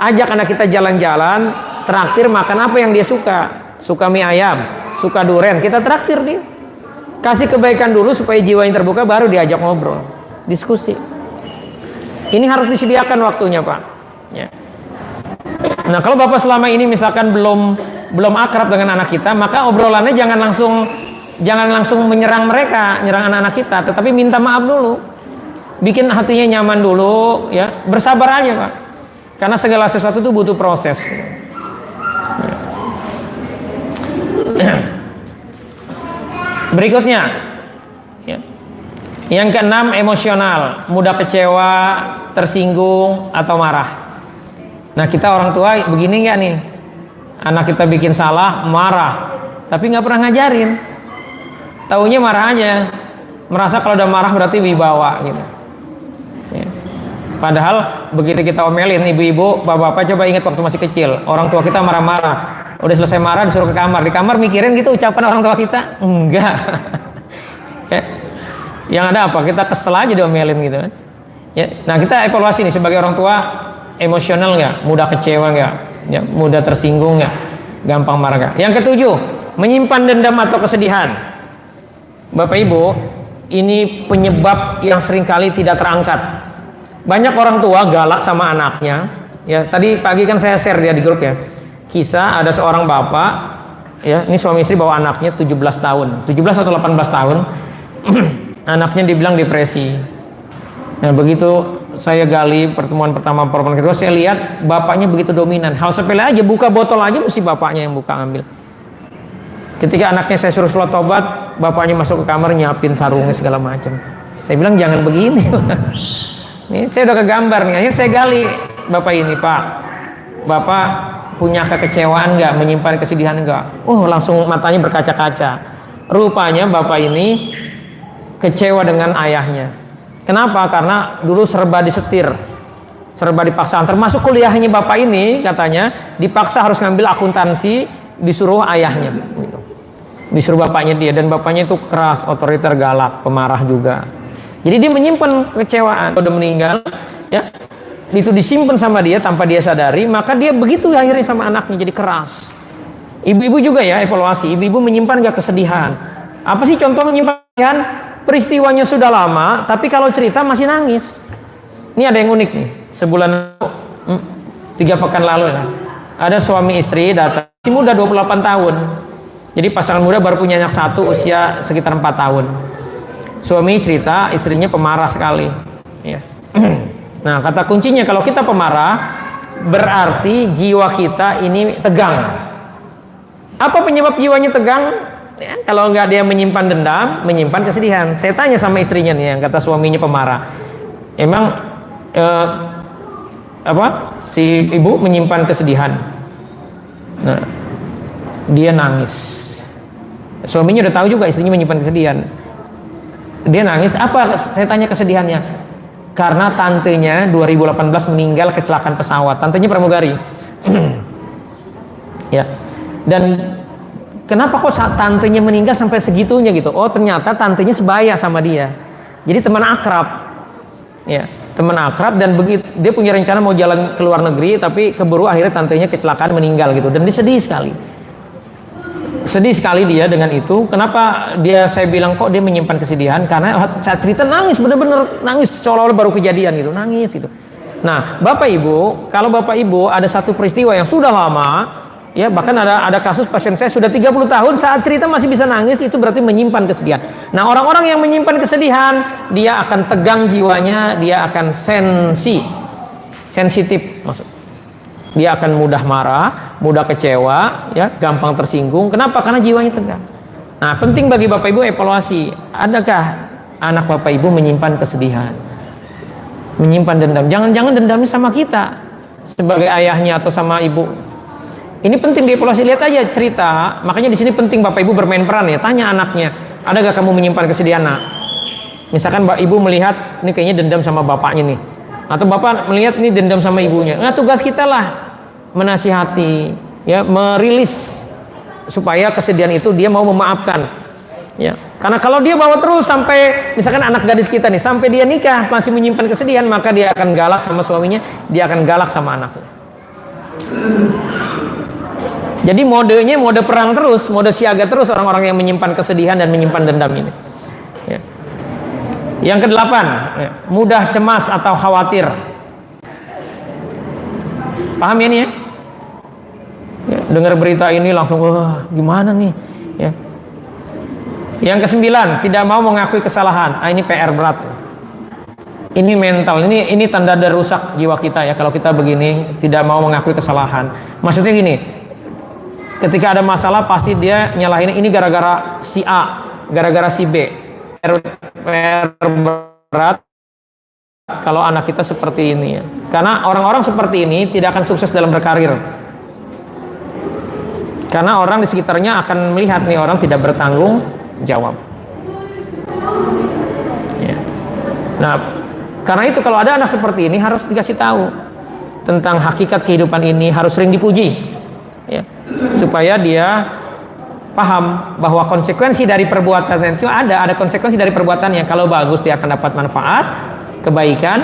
Ajak anak kita jalan-jalan, traktir makan apa yang dia suka. Suka mie ayam, suka durian, kita traktir dia. Kasih kebaikan dulu supaya jiwanya terbuka, baru diajak ngobrol, diskusi. Ini harus disediakan waktunya Pak. Ya. Nah kalau Bapak selama ini misalkan belum akrab dengan anak kita, maka obrolannya jangan langsung menyerang mereka, nyerang anak-anak kita, tetapi minta maaf dulu, bikin hatinya nyaman dulu, ya bersabar aja Pak, karena segala sesuatu itu butuh proses. Ya. Berikutnya, ya. Yang keenam emosional, mudah kecewa, tersinggung atau marah. Nah kita orang tua begini nggak nih? Anak kita bikin salah, marah, tapi nggak pernah ngajarin. Taunya marah aja, merasa kalau udah marah berarti wibawa gitu. Ya. Padahal begitu kita omelin, ibu-ibu, bapak-bapak, coba ingat waktu masih kecil, orang tua kita marah-marah, udah selesai marah disuruh ke kamar, di kamar mikirin gitu ucapan orang tua kita? Enggak. Ya. Yang ada apa? Kita kesel aja diomelin gitu kan. Ya. Nah, kita evaluasi nih sebagai orang tua, emosional nggak? Mudah kecewa nggak? Ya, mudah tersinggung nggak? Gampang marah nggak? Yang ketujuh, menyimpan dendam atau kesedihan. Bapak Ibu, ini penyebab yang seringkali tidak terangkat. Banyak orang tua galak sama anaknya. Ya, tadi pagi kan saya share dia di grup ya. Kisah ada seorang bapak, ya, ini suami istri bawa anaknya 17 tahun, 17 atau 18 tahun. Anaknya dibilang depresi. Nah, begitu saya gali pertemuan pertama, pertemuan kedua, saya lihat bapaknya begitu dominan. Hal sepele aja, buka botol aja mesti bapaknya yang buka ambil. Ketika anaknya saya suruh sholat tobat, bapaknya masuk ke kamar nyiapin sarungnya segala macam. Saya bilang jangan begini. Nih saya udah kegambar nih, akhirnya saya gali bapak ini, Pak, bapak punya kekecewaan nggak, menyimpan kesedihan nggak? Langsung matanya berkaca-kaca. Rupanya bapak ini kecewa dengan ayahnya. Kenapa? Karena dulu serba disetir, serba dipaksa. Termasuk kuliahnya bapak ini katanya dipaksa harus ngambil akuntansi, disuruh ayahnya, disuruh bapaknya dia, dan bapaknya itu keras, otoriter, galak, pemarah juga. Jadi dia menyimpan kecewaan. Udah meninggal, ya, itu disimpan sama dia tanpa dia sadari, maka dia begitu akhirnya sama anaknya jadi keras. Ibu-ibu juga ya evaluasi, ibu-ibu menyimpan gak kesedihan? Apa sih contoh menyimpan kesedihan? Peristiwanya sudah lama, tapi kalau cerita masih nangis. Ini ada yang unik nih. Sebulan 3 pekan lalu ya, ada suami istri datang, si muda 28 tahun. Jadi pasangan muda baru punya anak satu, usia sekitar 4 tahun. Suami cerita istrinya pemarah sekali, ya. Nah, kata kuncinya kalau kita pemarah berarti jiwa kita ini tegang. Apa penyebab jiwanya tegang? Ya, kalau nggak dia menyimpan dendam, menyimpan kesedihan. Saya tanya sama istrinya nih, yang kata suaminya pemarah, emang si ibu menyimpan kesedihan? Nah, dia nangis. Suaminya udah tahu juga istrinya menyimpan kesedihan. Dia nangis. Apa? Saya tanya kesedihannya. Karena tantenya 2018 meninggal kecelakaan pesawat. Tantenya pramugari. Ya. Dan kenapa kok tantenya meninggal sampai segitunya gitu? Oh, ternyata tantenya sebaya sama dia. Jadi teman akrab. Ya, teman akrab, dan begitu dia punya rencana mau jalan ke luar negeri, tapi keburu akhirnya tantenya kecelakaan meninggal gitu. Dan dia sedih sekali. Sedih sekali dia dengan itu. Kenapa saya bilang kok dia menyimpan kesedihan? Karena saat cerita nangis, bener-bener nangis seolah-olah baru kejadian gitu, nangis gitu. Nah, Bapak Ibu, kalau Bapak Ibu ada satu peristiwa yang sudah lama, ya, bahkan ada kasus pasien saya sudah 30 tahun saat cerita masih bisa nangis, itu berarti menyimpan kesedihan. Nah, orang-orang yang menyimpan kesedihan, dia akan tegang jiwanya, dia akan sensitif maksud. Dia akan mudah marah, mudah kecewa, ya, gampang tersinggung. Kenapa? Karena jiwanya tegang. Nah, penting bagi Bapak Ibu evaluasi, adakah anak Bapak Ibu menyimpan kesedihan, menyimpan dendam? Jangan-jangan dendamnya sama kita sebagai ayahnya atau sama ibu. Ini penting dievaluasi. Lihat aja cerita. Makanya di sini penting Bapak Ibu bermain peran ya. Tanya anaknya, adakah kamu menyimpan kesedihan, nak? Misalkan Mbak Ibu melihat ini kayaknya dendam sama bapaknya nih, atau bapak melihat ini dendam sama ibunya. Nah, tugas kita lah menasihati, ya, merilis supaya kesedihan itu dia mau memaafkan, ya. Karena kalau dia bawa terus sampai misalkan anak gadis kita nih sampai dia nikah masih menyimpan kesedihan, maka dia akan galak sama suaminya, dia akan galak sama anaknya. Jadi modenya mode perang terus, mode siaga terus orang-orang yang menyimpan kesedihan dan menyimpan dendam ini. Ya. Yang kedelapan, ya, mudah cemas atau khawatir. Paham ya nih ya? Ya, dengar berita ini langsung, wah, gimana nih? Ya. Yang kesembilan, tidak mau mengakui kesalahan. Ini PR berat. Ini mental, ini tanda rusak jiwa kita ya. Kalau kita begini, tidak mau mengakui kesalahan. Maksudnya gini, ketika ada masalah pasti dia nyalahin ini gara-gara si A, gara-gara si B. PR berat kalau anak kita seperti ini ya. Karena orang-orang seperti ini tidak akan sukses dalam berkarir. Karena orang di sekitarnya akan melihat nih orang tidak bertanggung jawab. Ya. Nah, Karena itu kalau ada anak seperti ini harus dikasih tahu tentang hakikat kehidupan ini, harus sering dipuji, ya, supaya dia paham bahwa konsekuensi dari perbuatan itu ada konsekuensi dari perbuatannya. Kalau bagus dia akan dapat manfaat, kebaikan,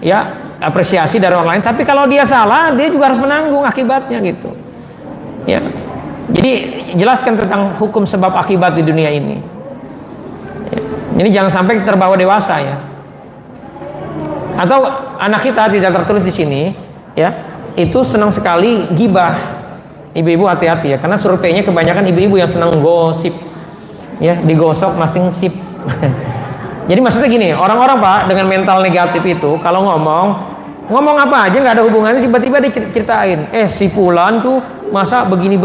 ya, apresiasi dari orang lain. Tapi kalau dia salah, dia juga harus menanggung akibatnya gitu. Ya. Jadi jelaskan tentang hukum sebab akibat di dunia ini. Ya. Jadi jangan sampai terbawa dewasa ya. Atau anak kita tidak tertulis di sini, ya, itu senang sekali gibah. Ibu-ibu hati-hati ya, karena surveinya kebanyakan ibu-ibu yang senang gosip, ya, digosok masing sip. Jadi maksudnya gini, orang-orang Pak dengan mental negatif itu kalau ngomong apa aja nggak ada hubungannya, tiba-tiba diceritain, si Fulan tuh masa begini,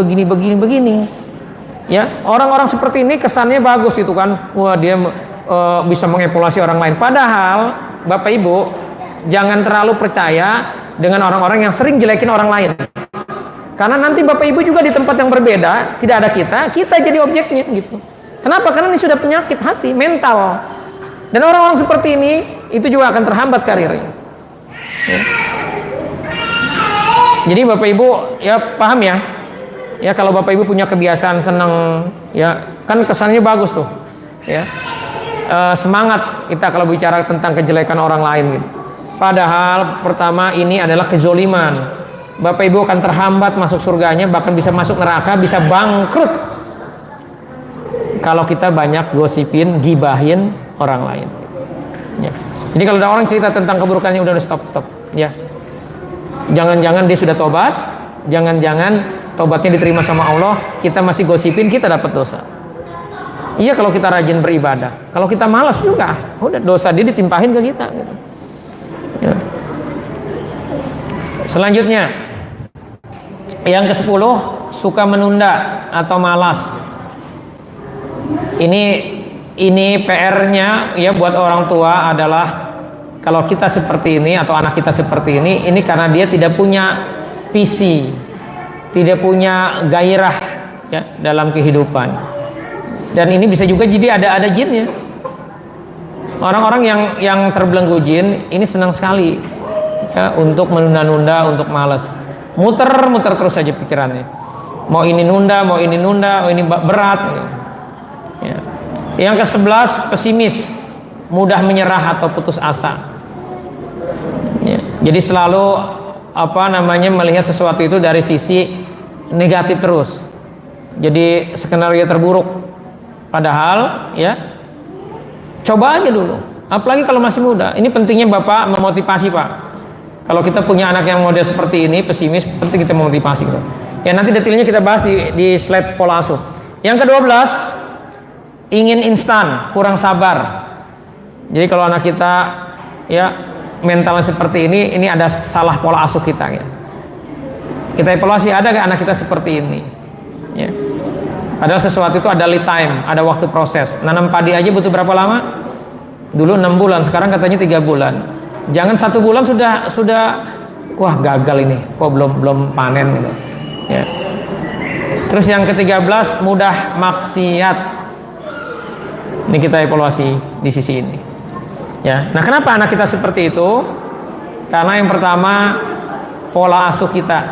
ya. Orang-orang seperti ini kesannya bagus itu kan, wah dia bisa mengevaluasi orang lain. Padahal Bapak Ibu jangan terlalu percaya dengan orang-orang yang sering jelekin orang lain. Karena nanti Bapak Ibu juga di tempat yang berbeda, tidak ada kita jadi objeknya gitu. Kenapa? Karena ini sudah penyakit hati, mental. Dan orang-orang seperti ini itu juga akan terhambat karirnya. Ya. Jadi Bapak Ibu ya paham ya. Ya kalau Bapak Ibu punya kebiasaan senang, ya kan kesannya bagus tuh. Ya. Semangat kita kalau bicara tentang kejelekan orang lain gitu. Padahal pertama ini adalah kezoliman. Bapak Ibu akan terhambat masuk surganya, bahkan bisa masuk neraka, bisa bangkrut kalau kita banyak gosipin, gibahin orang lain. Ya. Jadi kalau ada orang cerita tentang keburukannya, udah stop ya. Jangan-jangan dia sudah tobat, jangan-jangan tobatnya diterima sama Allah, kita masih gosipin, kita dapat dosa. Iya kalau kita rajin beribadah. Kalau kita malas juga, udah dosa dia ditimpahin ke kita gitu. Ya. Selanjutnya yang ke-10, suka menunda atau malas. Ini PR-nya ya buat orang tua adalah kalau kita seperti ini atau anak kita seperti ini karena dia tidak punya visi, tidak punya gairah ya dalam kehidupan. Dan ini bisa juga jadi ada jinnya. Orang-orang yang terbelenggu jin ini senang sekali ya, untuk menunda-nunda, untuk malas. Muter terus saja pikirannya. Mau ini nunda, mau ini berat. Ya. Yang ke-11, pesimis, mudah menyerah atau putus asa. Ya. Jadi selalu melihat sesuatu itu dari sisi negatif terus. Jadi skenario terburuk. Padahal ya coba aja dulu, apalagi kalau masih muda. Ini pentingnya Bapak memotivasi Pak. Kalau kita punya anak yang model seperti ini, pesimis, penting kita memotivasi gitu. Ya nanti detailnya kita bahas di slide pola asuh. Yang ke-12, ingin instan, kurang sabar. Jadi kalau anak kita ya mentalnya seperti ini ada salah pola asuh kita ya. Kita evaluasi, ada nggak anak kita seperti ini ya. Padahal sesuatu itu ada lead time, ada waktu proses. Nanam padi aja butuh berapa lama? Dulu 6 bulan, sekarang katanya 3 bulan. Jangan 1 bulan sudah wah gagal ini, kok belum panen gitu. Ya. Terus yang ke-13, mudah maksiat. Ini kita evaluasi di sisi ini. Ya. Nah, kenapa anak kita seperti itu? Karena yang pertama pola asuh kita.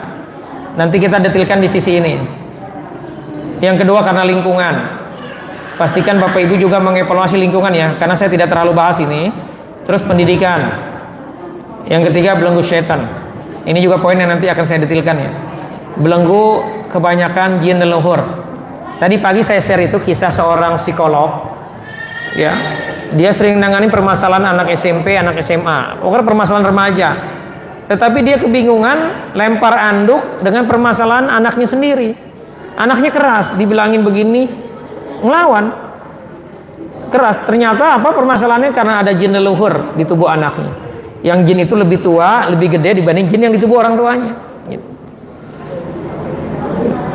Nanti kita detailkan di sisi ini. Yang kedua karena lingkungan. Pastikan Bapak Ibu juga mengevaluasi lingkungan ya, karena saya tidak terlalu bahas ini. Terus pendidikan. Yang ketiga belenggu setan. Ini juga poin yang nanti akan saya detailkan ya. Belenggu kebanyakan jin leluhur. Tadi pagi saya share itu kisah seorang psikolog ya. Dia sering nangani permasalahan anak SMP, anak SMA, pokoknya permasalahan remaja. Tetapi dia kebingungan lempar anduk dengan permasalahan anaknya sendiri. Anaknya keras, dibilangin begini, ngelawan. Keras, ternyata permasalahannya karena ada jin leluhur di tubuh anaknya. Yang jin itu lebih tua, lebih gede dibanding jin yang di tubuh orang tuanya. Gitu.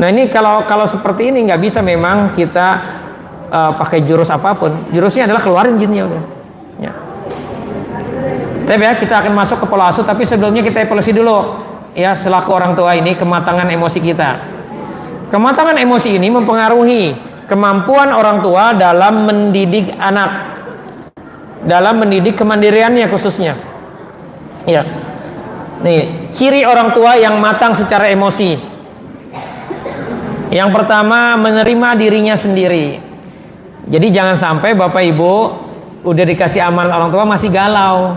Nah ini kalau seperti ini nggak bisa memang kita pakai jurus apapun. Jurusnya adalah keluarin jinnya udah. Ya. Tapi ya kita akan masuk ke pola asuh, tapi sebelumnya kita evaluasi dulu ya selaku orang tua ini kematangan emosi kita. Kematangan emosi ini mempengaruhi kemampuan orang tua dalam mendidik anak. dalam mendidik kemandiriannya khususnya. Ya. Nih, ciri orang tua yang matang secara emosi. Yang pertama, menerima dirinya sendiri. Jadi jangan sampai Bapak Ibu udah dikasih amanat orang tua masih galau,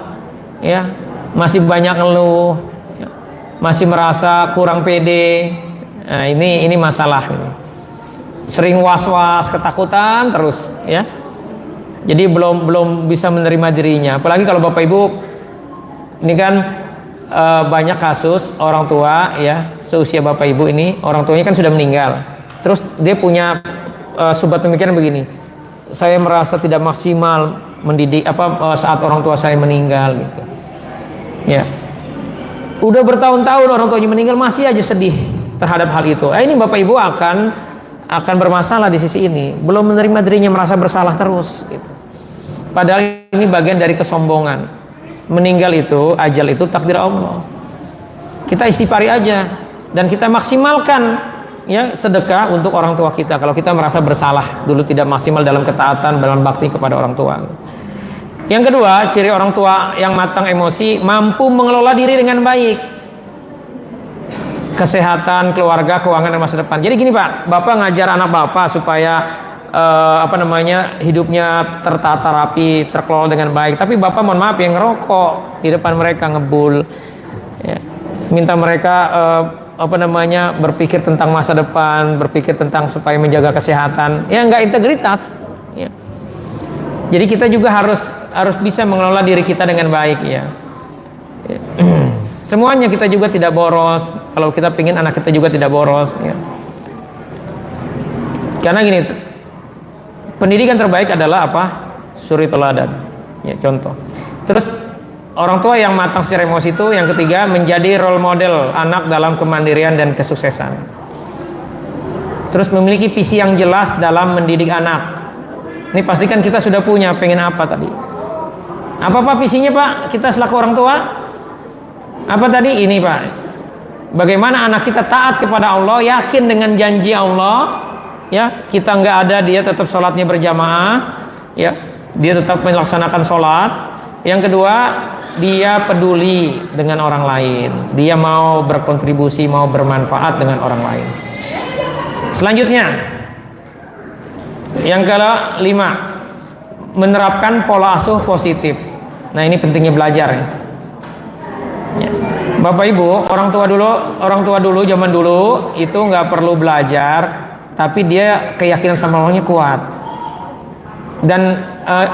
ya, masih banyak ngeluh, ya, masih merasa kurang pede. Nah, ini masalah ini. Sering was-was, ketakutan terus, ya. Jadi belum bisa menerima dirinya. Apalagi kalau Bapak Ibu ini kan banyak kasus orang tua, ya, seusia Bapak Ibu ini orang tuanya kan sudah meninggal. Terus dia punya sobat pemikiran begini. Saya merasa tidak maksimal mendidik saat orang tua saya meninggal gitu. Ya. Udah bertahun-tahun orang tuanya meninggal masih aja sedih terhadap hal itu. Ini Bapak Ibu akan bermasalah di sisi ini. Belum menerima dirinya, merasa bersalah terus gitu. Padahal ini bagian dari kesombongan. Meninggal itu, ajal itu takdir Allah. Kita istighfari aja dan kita maksimalkan, ya, sedekah untuk orang tua kita kalau kita merasa bersalah dulu tidak maksimal dalam ketaatan, dalam bakti kepada orang tua. Yang kedua, ciri orang tua yang matang emosi, mampu mengelola diri dengan baik. Kesehatan, keluarga, keuangan, dan masa depan. Jadi gini Pak, Bapak ngajar anak Bapak supaya hidupnya tertata rapi, terkelola dengan baik. Tapi Bapak mohon maaf yang ngerokok di depan mereka, ngebul, ya. Minta mereka berpikir tentang masa depan, berpikir tentang supaya menjaga kesehatan, ya nggak integritas, ya. Jadi kita juga harus bisa mengelola diri kita dengan baik, ya. Semuanya kita juga tidak boros. Kalau kita pingin anak kita juga tidak boros, ya. Karena gini, pendidikan terbaik adalah apa? Suri teladan, ya, contoh. Terus orang tua yang matang secara emosi itu yang ketiga, menjadi role model anak dalam kemandirian dan kesuksesan. Terus memiliki visi yang jelas dalam mendidik anak. Ini pastikan kita sudah punya, pengen apa tadi? Apa Pak visinya Pak? Kita selaku orang tua? Apa tadi? Ini Pak. Bagaimana anak kita taat kepada Allah, yakin dengan janji Allah, ya, kita nggak ada dia tetap sholatnya berjamaah, ya, dia tetap melaksanakan sholat. Yang kedua, dia peduli dengan orang lain, dia mau berkontribusi, mau bermanfaat dengan orang lain. Selanjutnya, yang kelima, menerapkan pola asuh positif. Nah, ini pentingnya belajar, ya. Bapak Ibu, orang tua dulu zaman dulu itu nggak perlu belajar, tapi dia keyakinan sama Allahnya kuat. Dan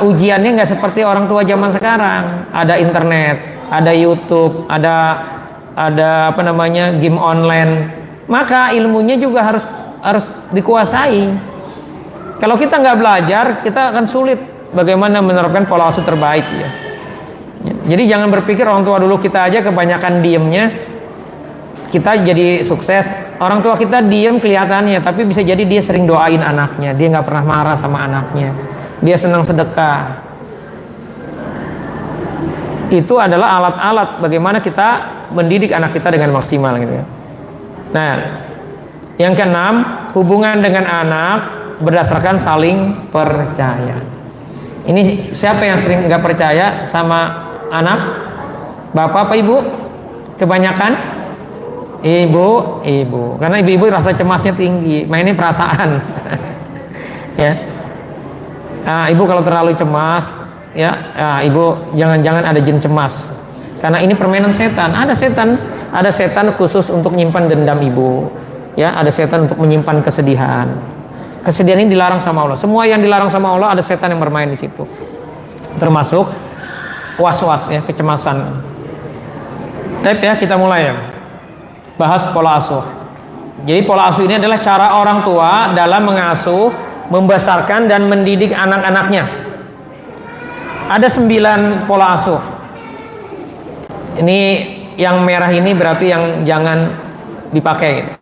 ujiannya nggak seperti orang tua zaman sekarang. Ada internet, ada YouTube, ada game online. Maka ilmunya juga harus dikuasai. Kalau kita nggak belajar, kita akan sulit bagaimana menerapkan pola asuh terbaik, ya. Jadi jangan berpikir orang tua dulu kita aja kebanyakan diemnya kita jadi sukses. Orang tua kita diem kelihatannya, tapi bisa jadi dia sering doain anaknya, dia nggak pernah marah sama anaknya, dia senang sedekah. Itu adalah alat-alat bagaimana kita mendidik anak kita dengan maksimal, gitu, ya. Nah, yang keenam, hubungan dengan anak berdasarkan saling percaya. Ini siapa yang sering nggak percaya sama anak? Bapak apa ibu? Kebanyakan ibu. Karena ibu-ibu rasa cemasnya tinggi, mainnya perasaan. Ya. Ibu kalau terlalu cemas, ya, ibu jangan-jangan ada jin cemas. Karena ini permainan setan. Ada setan khusus untuk menyimpan dendam ibu. Ya, ada setan untuk menyimpan kesedihan. Kesedihan ini dilarang sama Allah. Semua yang dilarang sama Allah ada setan yang bermain di situ. Termasuk was-was, ya, kecemasan. Tapi ya kita mulai, ya. Bahas pola asuh. Jadi pola asuh ini adalah cara orang tua dalam mengasuh, membesarkan dan mendidik anak-anaknya. Ada 9 pola asuh. Ini yang merah ini berarti yang jangan dipakai.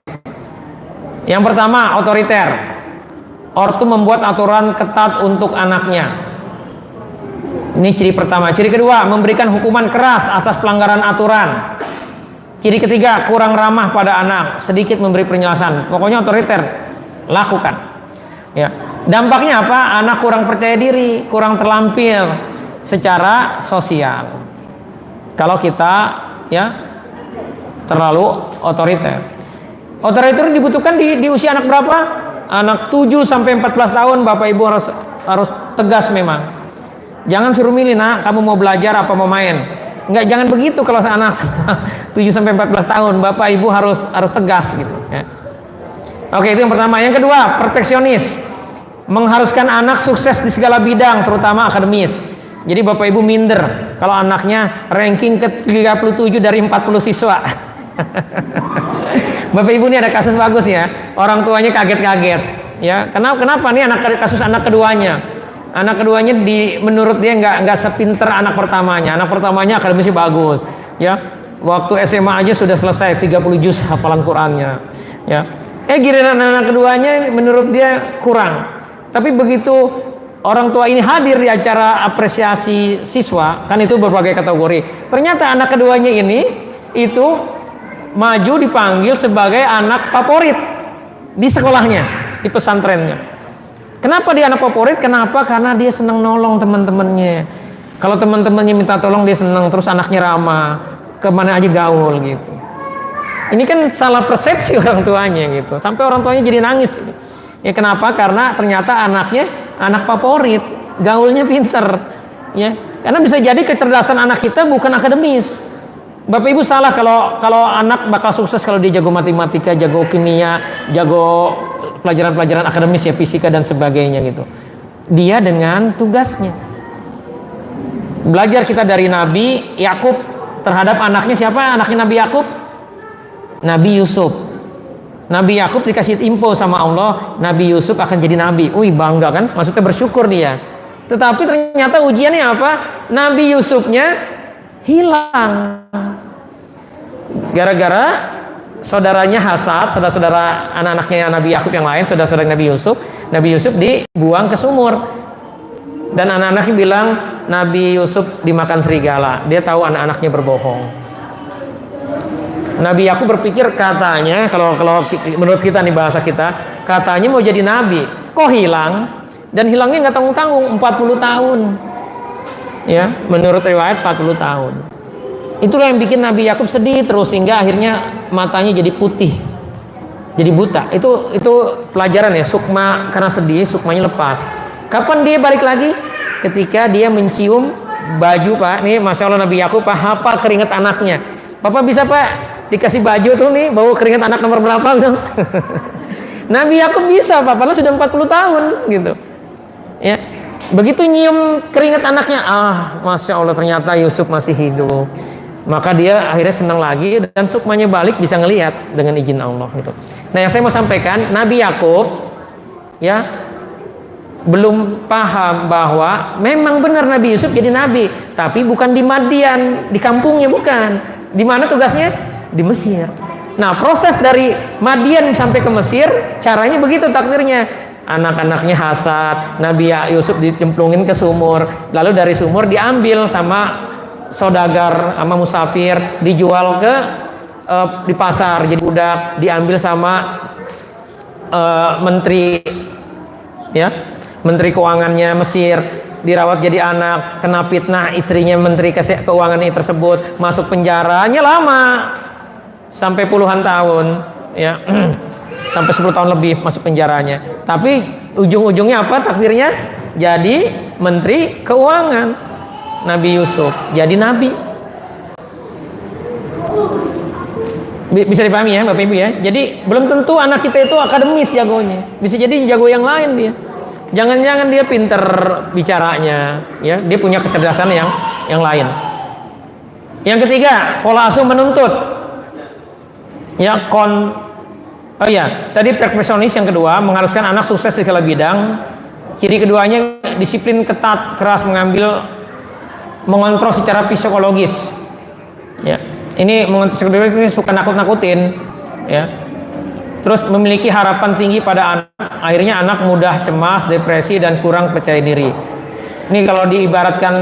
Yang pertama, otoriter. Ortu membuat aturan ketat untuk anaknya. Ini ciri pertama. Ciri kedua, memberikan hukuman keras atas pelanggaran aturan. Ciri ketiga, kurang ramah pada anak, sedikit memberi penjelasan. Pokoknya otoriter, lakukan. Ya. Dampaknya apa? Anak kurang percaya diri, kurang terlampil, secara sosial. Kalau kita ya terlalu otoriter. Otoriter dibutuhkan di usia anak berapa? Anak 7 sampai 14 tahun Bapak Ibu harus tegas memang. Jangan suruh milih, nak, kamu mau belajar apa mau main. Enggak, jangan begitu kalau anak 7 sampai 14 tahun, Bapak Ibu harus tegas gitu ya. Oke, itu yang pertama. Yang kedua, perfeksionis. Mengharuskan anak sukses di segala bidang, terutama akademis. Jadi Bapak Ibu minder kalau anaknya ranking ke-37 dari 40 siswa. Bapak Ibu, ini ada kasus bagus ya. Orang tuanya kaget-kaget ya. Kenapa nih kasus anak keduanya? Anak keduanya menurut dia nggak sepinter anak pertamanya. Anak pertamanya akademisnya bagus ya. Waktu SMA aja sudah selesai 30 juz hafalan Qur'annya ya. Giliran anak keduanya menurut dia kurang. Tapi begitu orang tua ini hadir di acara apresiasi siswa, kan itu berbagai kategori. Ternyata anak keduanya ini itu maju dipanggil sebagai anak favorit di sekolahnya, di pesantrennya. Kenapa dia anak favorit? Kenapa? Karena dia senang nolong teman-temannya. Kalau teman-temannya minta tolong dia senang, terus anaknya ramah, kemana aja gaul gitu. Ini kan salah persepsi orang tuanya gitu. Sampai orang tuanya jadi nangis. Ya kenapa? Karena ternyata anaknya anak favorit, gaulnya pinter, ya. Karena bisa jadi kecerdasan anak kita bukan akademis. Bapak Ibu salah kalau anak bakal sukses kalau dia jago matematika, jago kimia, jago pelajaran-pelajaran akademis ya, fisika dan sebagainya gitu. Dia dengan tugasnya. Belajar kita dari Nabi Yakub terhadap anaknya siapa? Anaknya Nabi Yakub? Nabi Yusuf. Nabi Yakub dikasih info sama Allah, Nabi Yusuf akan jadi nabi. Wih, bangga kan? Maksudnya bersyukur dia. Tetapi ternyata ujiannya apa? Nabi Yusufnya hilang. Gara-gara saudaranya hasad, saudara-saudara anak-anaknya Nabi Yakub yang lain, saudara-saudara Nabi Yusuf dibuang ke sumur. Dan anak-anaknya bilang Nabi Yusuf dimakan serigala. Dia tahu anak-anaknya berbohong. Nabi Yakub berpikir katanya, kalau menurut kita nih bahasa kita, katanya mau jadi nabi, kok hilang? Dan hilangnya nggak tanggung-tanggung, 40 tahun. Ya, menurut riwayat 40 tahun. Itulah yang bikin Nabi Yakub sedih terus sehingga akhirnya matanya jadi putih, jadi buta. Itu pelajaran ya, sukma karena sedih, sukmanya lepas. Kapan dia balik lagi? Ketika dia mencium baju, Pak. Nih, masya Allah Nabi Yakub Pak hafal keringat anaknya. Bapak bisa Pak dikasih baju tuh nih, bau keringat anak nomor berapa gitu. Nabi Yakub bisa Pak, padahal sudah 40 tahun gitu. Ya. Begitu nyium keringat anaknya, masya Allah ternyata Yusuf masih hidup. Maka dia akhirnya senang lagi dan sukmanya balik bisa ngelihat dengan izin Allah gitu. Nah, yang saya mau sampaikan, Nabi Yakub ya belum paham bahwa memang benar Nabi Yusuf jadi nabi, tapi bukan di Madian, di kampungnya bukan. Di mana tugasnya? Di Mesir. Nah, proses dari Madian sampai ke Mesir, caranya begitu takdirnya. Anak-anaknya hasad, Nabi Yusuf dicemplungin ke sumur, lalu dari sumur diambil sama saudagar, sama musafir, dijual ke di pasar jadi budak, diambil sama menteri ya, menteri keuangannya Mesir, dirawat jadi anak, kena fitnah istrinya menteri keuangan ini tersebut, masuk penjaranya lama sampai puluhan tahun ya. Sampai 10 tahun lebih masuk penjaranya. Tapi ujung-ujungnya apa takdirnya? Jadi menteri keuangan. Nabi Yusuf jadi nabi. Bisa dipahami ya Bapak Ibu ya. Jadi belum tentu anak kita itu akademis jagonya. Bisa jadi jago yang lain dia. Jangan-jangan dia pinter bicaranya, ya. Dia punya kecerdasan yang lain. Yang ketiga, pola asuh menuntut. Ya, tadi perfeksionis yang kedua, mengharuskan anak sukses di segala bidang. Ciri keduanya disiplin ketat, keras mengontrol secara psikologis. Ya. Ini mengontrol psikologis ini suka nakut-nakutin, ya. Terus memiliki harapan tinggi pada anak, akhirnya anak mudah cemas, depresi dan kurang percaya diri. Ini kalau diibaratkan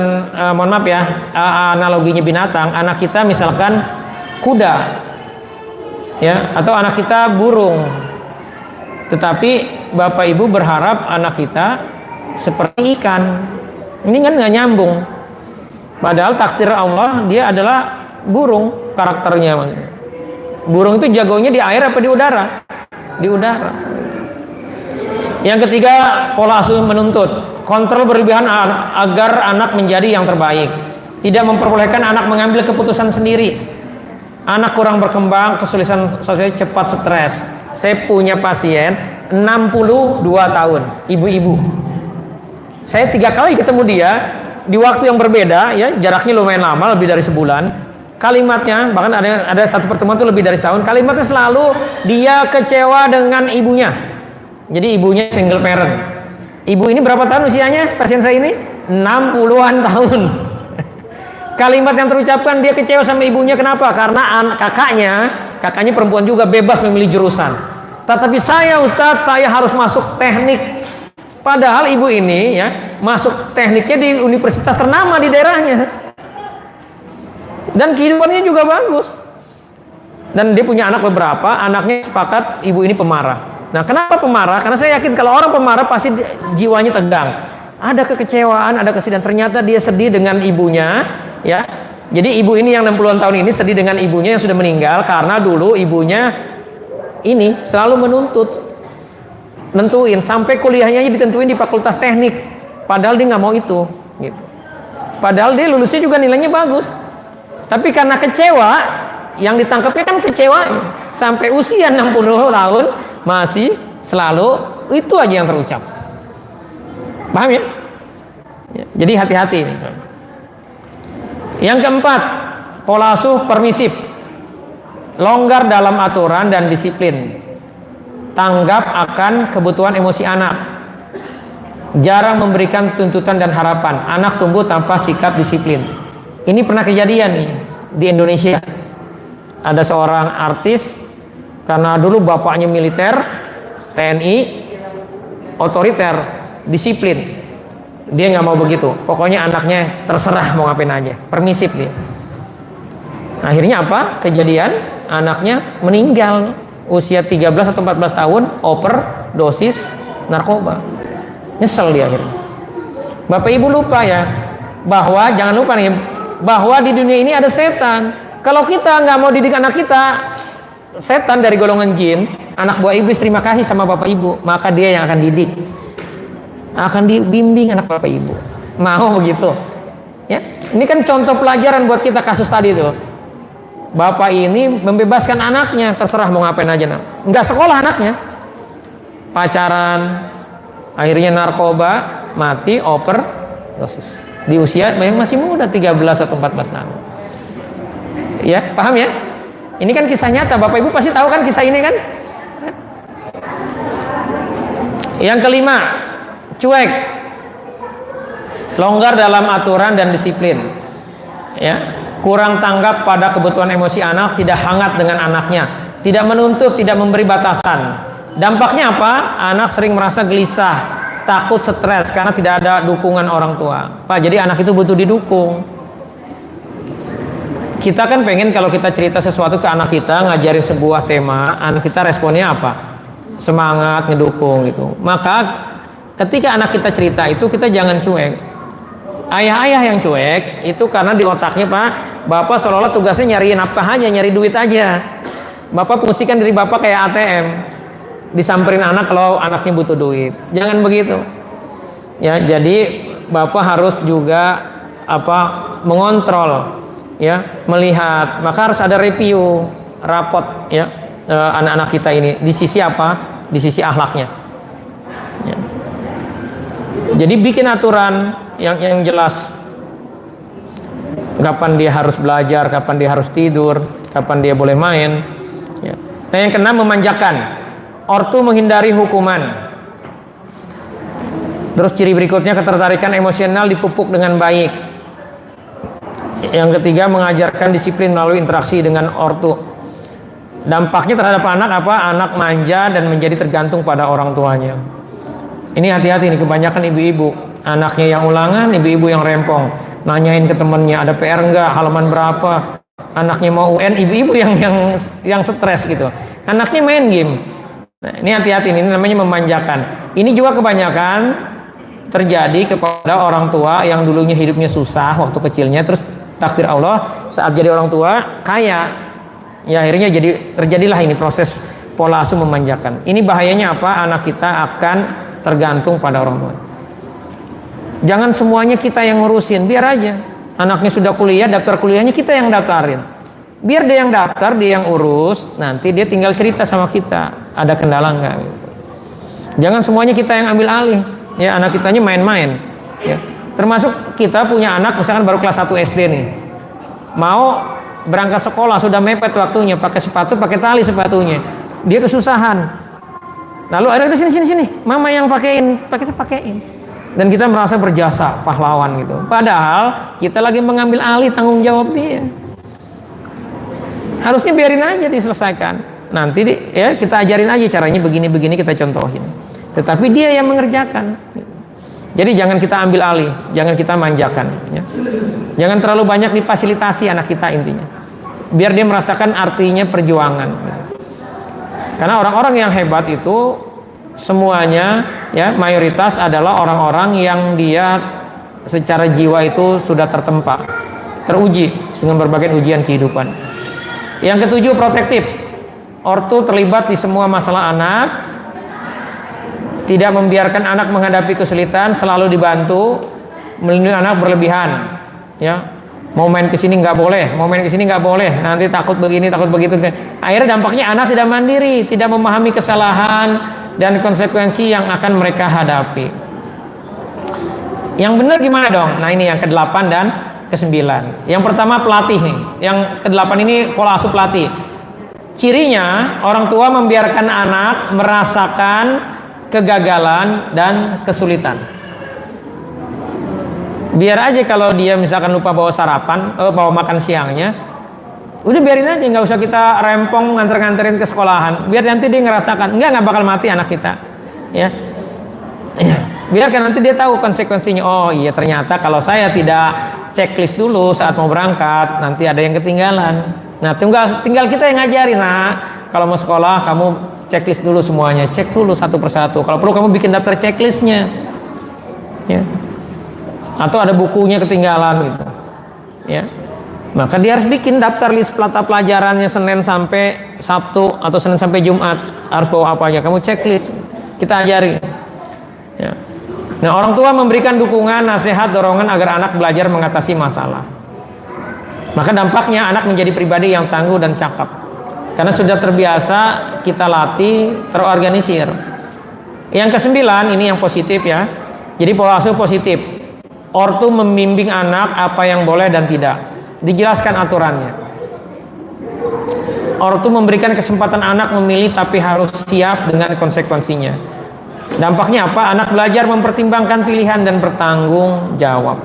mohon maaf ya, analoginya binatang, anak kita misalkan kuda. Ya, atau anak kita burung. Tetapi Bapak Ibu berharap anak kita seperti ikan. Ini kan nggak nyambung. Padahal takdir Allah dia adalah burung karakternya. Burung itu jagonya di air apa di udara? Di udara. Yang ketiga, pola asuh menuntut. Kontrol berlebihan agar anak menjadi yang terbaik. Tidak memperbolehkan anak mengambil keputusan sendiri. Anak kurang berkembang, kesulitan sosial, cepat stres. Saya punya pasien 62 tahun, ibu-ibu. Saya 3 kali ketemu dia di waktu yang berbeda, ya jaraknya lumayan lama, lebih dari sebulan. Kalimatnya, bahkan ada satu pertemuan itu lebih dari setahun. Kalimatnya selalu dia kecewa dengan ibunya. Jadi ibunya single parent. Ibu ini berapa tahun usianya? Pasien saya ini 60-an tahun. Kalimat yang terucapkan, dia kecewa sama ibunya. Kenapa? Karena kakaknya perempuan juga, bebas memilih jurusan. Tetapi saya, Ustadz, saya harus masuk teknik. Padahal ibu ini ya masuk tekniknya di universitas ternama di daerahnya. Dan kehidupannya juga bagus. Dan dia punya anak beberapa, anaknya sepakat ibu ini pemarah. Nah, kenapa pemarah? Karena saya yakin kalau orang pemarah pasti jiwanya tegang. Ada kekecewaan, ada kesedihan. Ternyata dia sedih dengan ibunya, ya. Jadi ibu ini yang 60-an tahun ini sedih dengan ibunya yang sudah meninggal karena dulu ibunya ini selalu menuntut, nentuin sampai kuliahnya ditentuin di fakultas teknik. Padahal dia nggak mau itu, gitu. Padahal dia lulusnya juga nilainya bagus. Tapi karena kecewa, yang ditangkapnya kan kecewa sampai usia 60 tahun masih selalu itu aja yang terucap. Paham ya? Jadi hati-hati. Yang keempat, pola asuh permisif. Longgar dalam aturan dan disiplin. Tanggap akan kebutuhan emosi anak. Jarang memberikan tuntutan dan harapan. Anak tumbuh tanpa sikap disiplin. Ini pernah kejadian nih di Indonesia. Ada seorang artis karena dulu bapaknya militer, TNI, otoriter, disiplin. Dia nggak mau begitu. Pokoknya anaknya terserah mau ngapain aja, permisif dia. Akhirnya apa? Kejadian anaknya meninggal usia 13 atau 14 tahun, overdosis narkoba. Nyesel dia akhirnya. Bapak Ibu lupa ya bahwa jangan lupa nih bahwa di dunia ini ada setan. Kalau kita nggak mau didik anak kita, setan dari golongan jin, anak buah iblis terima kasih sama Bapak Ibu, maka dia yang akan didik, akan dibimbing anak Bapak Ibu. Mau begitu? Ya, ini kan contoh pelajaran buat kita kasus tadi tuh. Bapak ini membebaskan anaknya, terserah mau ngapain aja, nggak sekolah anaknya, pacaran, akhirnya narkoba, mati overdosis di usia yang masih muda 13 atau 14 tahun. Ya, paham ya? Ini kan kisah nyata, Bapak Ibu pasti tahu kan kisah ini kan? Yang kelima, cuek, longgar dalam aturan dan disiplin. Ya, kurang tanggap pada kebutuhan emosi anak, tidak hangat dengan anaknya, tidak menuntut, tidak memberi batasan. Dampaknya apa? Anak sering merasa gelisah, takut, stres karena tidak ada dukungan orang tua. Pak, jadi anak itu butuh didukung. Kita kan pengen kalau kita cerita sesuatu ke anak kita, ngajarin sebuah tema, anak kita responnya apa? Semangat, ngedukung gitu. Maka ketika anak kita cerita itu, kita jangan cuek. Ayah-ayah yang cuek itu karena di otaknya, Pak, Bapak seolah-olah tugasnya nyari nafkah aja, nyari duit aja. Bapak fungsikan diri Bapak kayak ATM. Disamperin anak kalau anaknya butuh duit. Jangan begitu. Ya, jadi Bapak harus juga mengontrol, ya, melihat. Maka harus ada review, rapot, ya, anak-anak kita ini di sisi apa? Di sisi akhlaknya. Ya. Jadi bikin aturan yang jelas. Kapan dia harus belajar, kapan dia harus tidur, kapan dia boleh main. Ya. Nah, yang keenam, memanjakan. Ortu menghindari hukuman. Terus ciri berikutnya, ketertarikan emosional dipupuk dengan baik. Yang ketiga, mengajarkan disiplin melalui interaksi dengan ortu. Dampaknya terhadap anak apa? Anak manja dan menjadi tergantung pada orang tuanya. Ini hati-hati nih, kebanyakan ibu-ibu, anaknya yang ulangan, ibu-ibu yang rempong, nanyain ke temennya ada PR enggak, halaman berapa, anaknya mau UN, ibu-ibu yang stres gitu. Anaknya main game. Nah, ini hati-hati, ini namanya memanjakan. Ini juga kebanyakan terjadi kepada orang tua yang dulunya hidupnya susah waktu kecilnya, terus takdir Allah saat jadi orang tua kaya, ya akhirnya terjadilah ini proses pola asuh memanjakan. Ini bahayanya apa? Anak kita akan tergantung pada orang tua. Jangan semuanya kita yang ngurusin, biar aja anaknya sudah kuliah, daftar kuliahnya kita yang daftarin, biar dia yang daftar, dia yang urus, nanti dia tinggal cerita sama kita ada kendala nggak. Jangan semuanya kita yang ambil alih, ya anak kitanya main-main, ya. Termasuk kita punya anak misalkan baru kelas 1 SD nih, mau berangkat sekolah sudah mepet waktunya, pakai sepatu pakai tali sepatunya, dia kesusahan, lalu ada sini mama yang pakein, dan kita merasa berjasa pahlawan gitu, padahal kita lagi mengambil alih tanggung jawab dia. Harusnya biarin aja diselesaikan, nanti ya kita ajarin aja caranya begini kita contohin, tetapi dia yang mengerjakan. Jadi jangan kita ambil alih, jangan kita manjakan, ya. Jangan terlalu banyak difasilitasi anak kita, intinya biar dia merasakan artinya perjuangan, karena orang-orang yang hebat itu semuanya, ya mayoritas adalah orang-orang yang dia secara jiwa itu sudah tertempa, teruji dengan berbagai ujian kehidupan. Yang ketujuh, protektif. Ortu terlibat di semua masalah anak, tidak membiarkan anak menghadapi kesulitan, selalu dibantu, melindungi anak berlebihan, ya. Mau main ke sini nggak boleh, mau main ke sini nggak boleh, nanti takut begini, takut begitu. Akhirnya dampaknya anak tidak mandiri, tidak memahami kesalahan dan konsekuensi yang akan mereka hadapi. Yang benar gimana dong? Nah ini yang ke-8 dan ke-9. Yang pertama pelatih nih. Yang ke-8 ini pola asuh pelatih. Cirinya orang tua membiarkan anak merasakan kegagalan dan kesulitan. Biar aja kalau dia misalkan lupa bawa sarapan, bawa makan siangnya, udah biarin aja, nggak usah kita rempong nganter-nganterin ke sekolahan. Biar nanti dia ngerasakan, nggak bakal mati anak kita, ya. Biarkan nanti dia tahu konsekuensinya. Oh iya, ternyata kalau saya tidak checklist dulu saat mau berangkat, nanti ada yang ketinggalan. Nah tinggal kita yang ngajarin. Nah kalau mau sekolah kamu checklist dulu semuanya, cek dulu satu persatu. Kalau perlu kamu bikin daftar checklistnya, ya. Atau ada bukunya ketinggalan gitu, ya. Maka dia harus bikin daftar list mata pelajarannya Senin sampai Sabtu atau Senin sampai Jumat, harus bawa apa aja, kamu checklist, kita ajari, ya. Nah orang tua memberikan dukungan, nasihat, dorongan agar anak belajar mengatasi masalah. Maka dampaknya anak menjadi pribadi yang tangguh dan cakap, karena sudah terbiasa kita latih, terorganisir. Yang ke-9 ini yang positif, ya. Jadi pola asuh positif. Ortu membimbing anak apa yang boleh dan tidak, dijelaskan aturannya. Ortu memberikan kesempatan anak memilih tapi harus siap dengan konsekuensinya. Dampaknya apa? Anak belajar mempertimbangkan pilihan dan bertanggung jawab.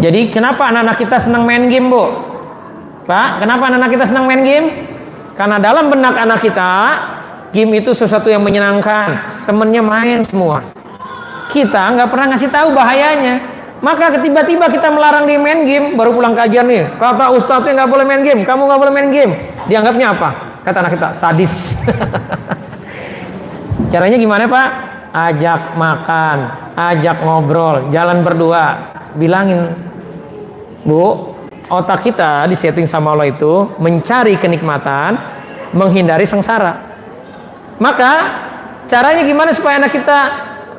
Jadi kenapa anak-anak kita senang main game, Bu? Pak, kenapa anak-anak kita senang main game? Karena dalam benak anak kita, game itu sesuatu yang menyenangkan, temennya main semua. Kita nggak pernah ngasih tahu bahayanya. Maka tiba-tiba kita melarang dia main game, baru pulang kajian nih, kata ustadznya nggak boleh main game, kamu nggak boleh main game. Dianggapnya apa? Kata anak kita, sadis. Caranya gimana, Pak? Ajak makan, ajak ngobrol, jalan berdua, bilangin, Bu, otak kita disetting sama Allah itu mencari kenikmatan, menghindari sengsara. Maka caranya gimana supaya anak kita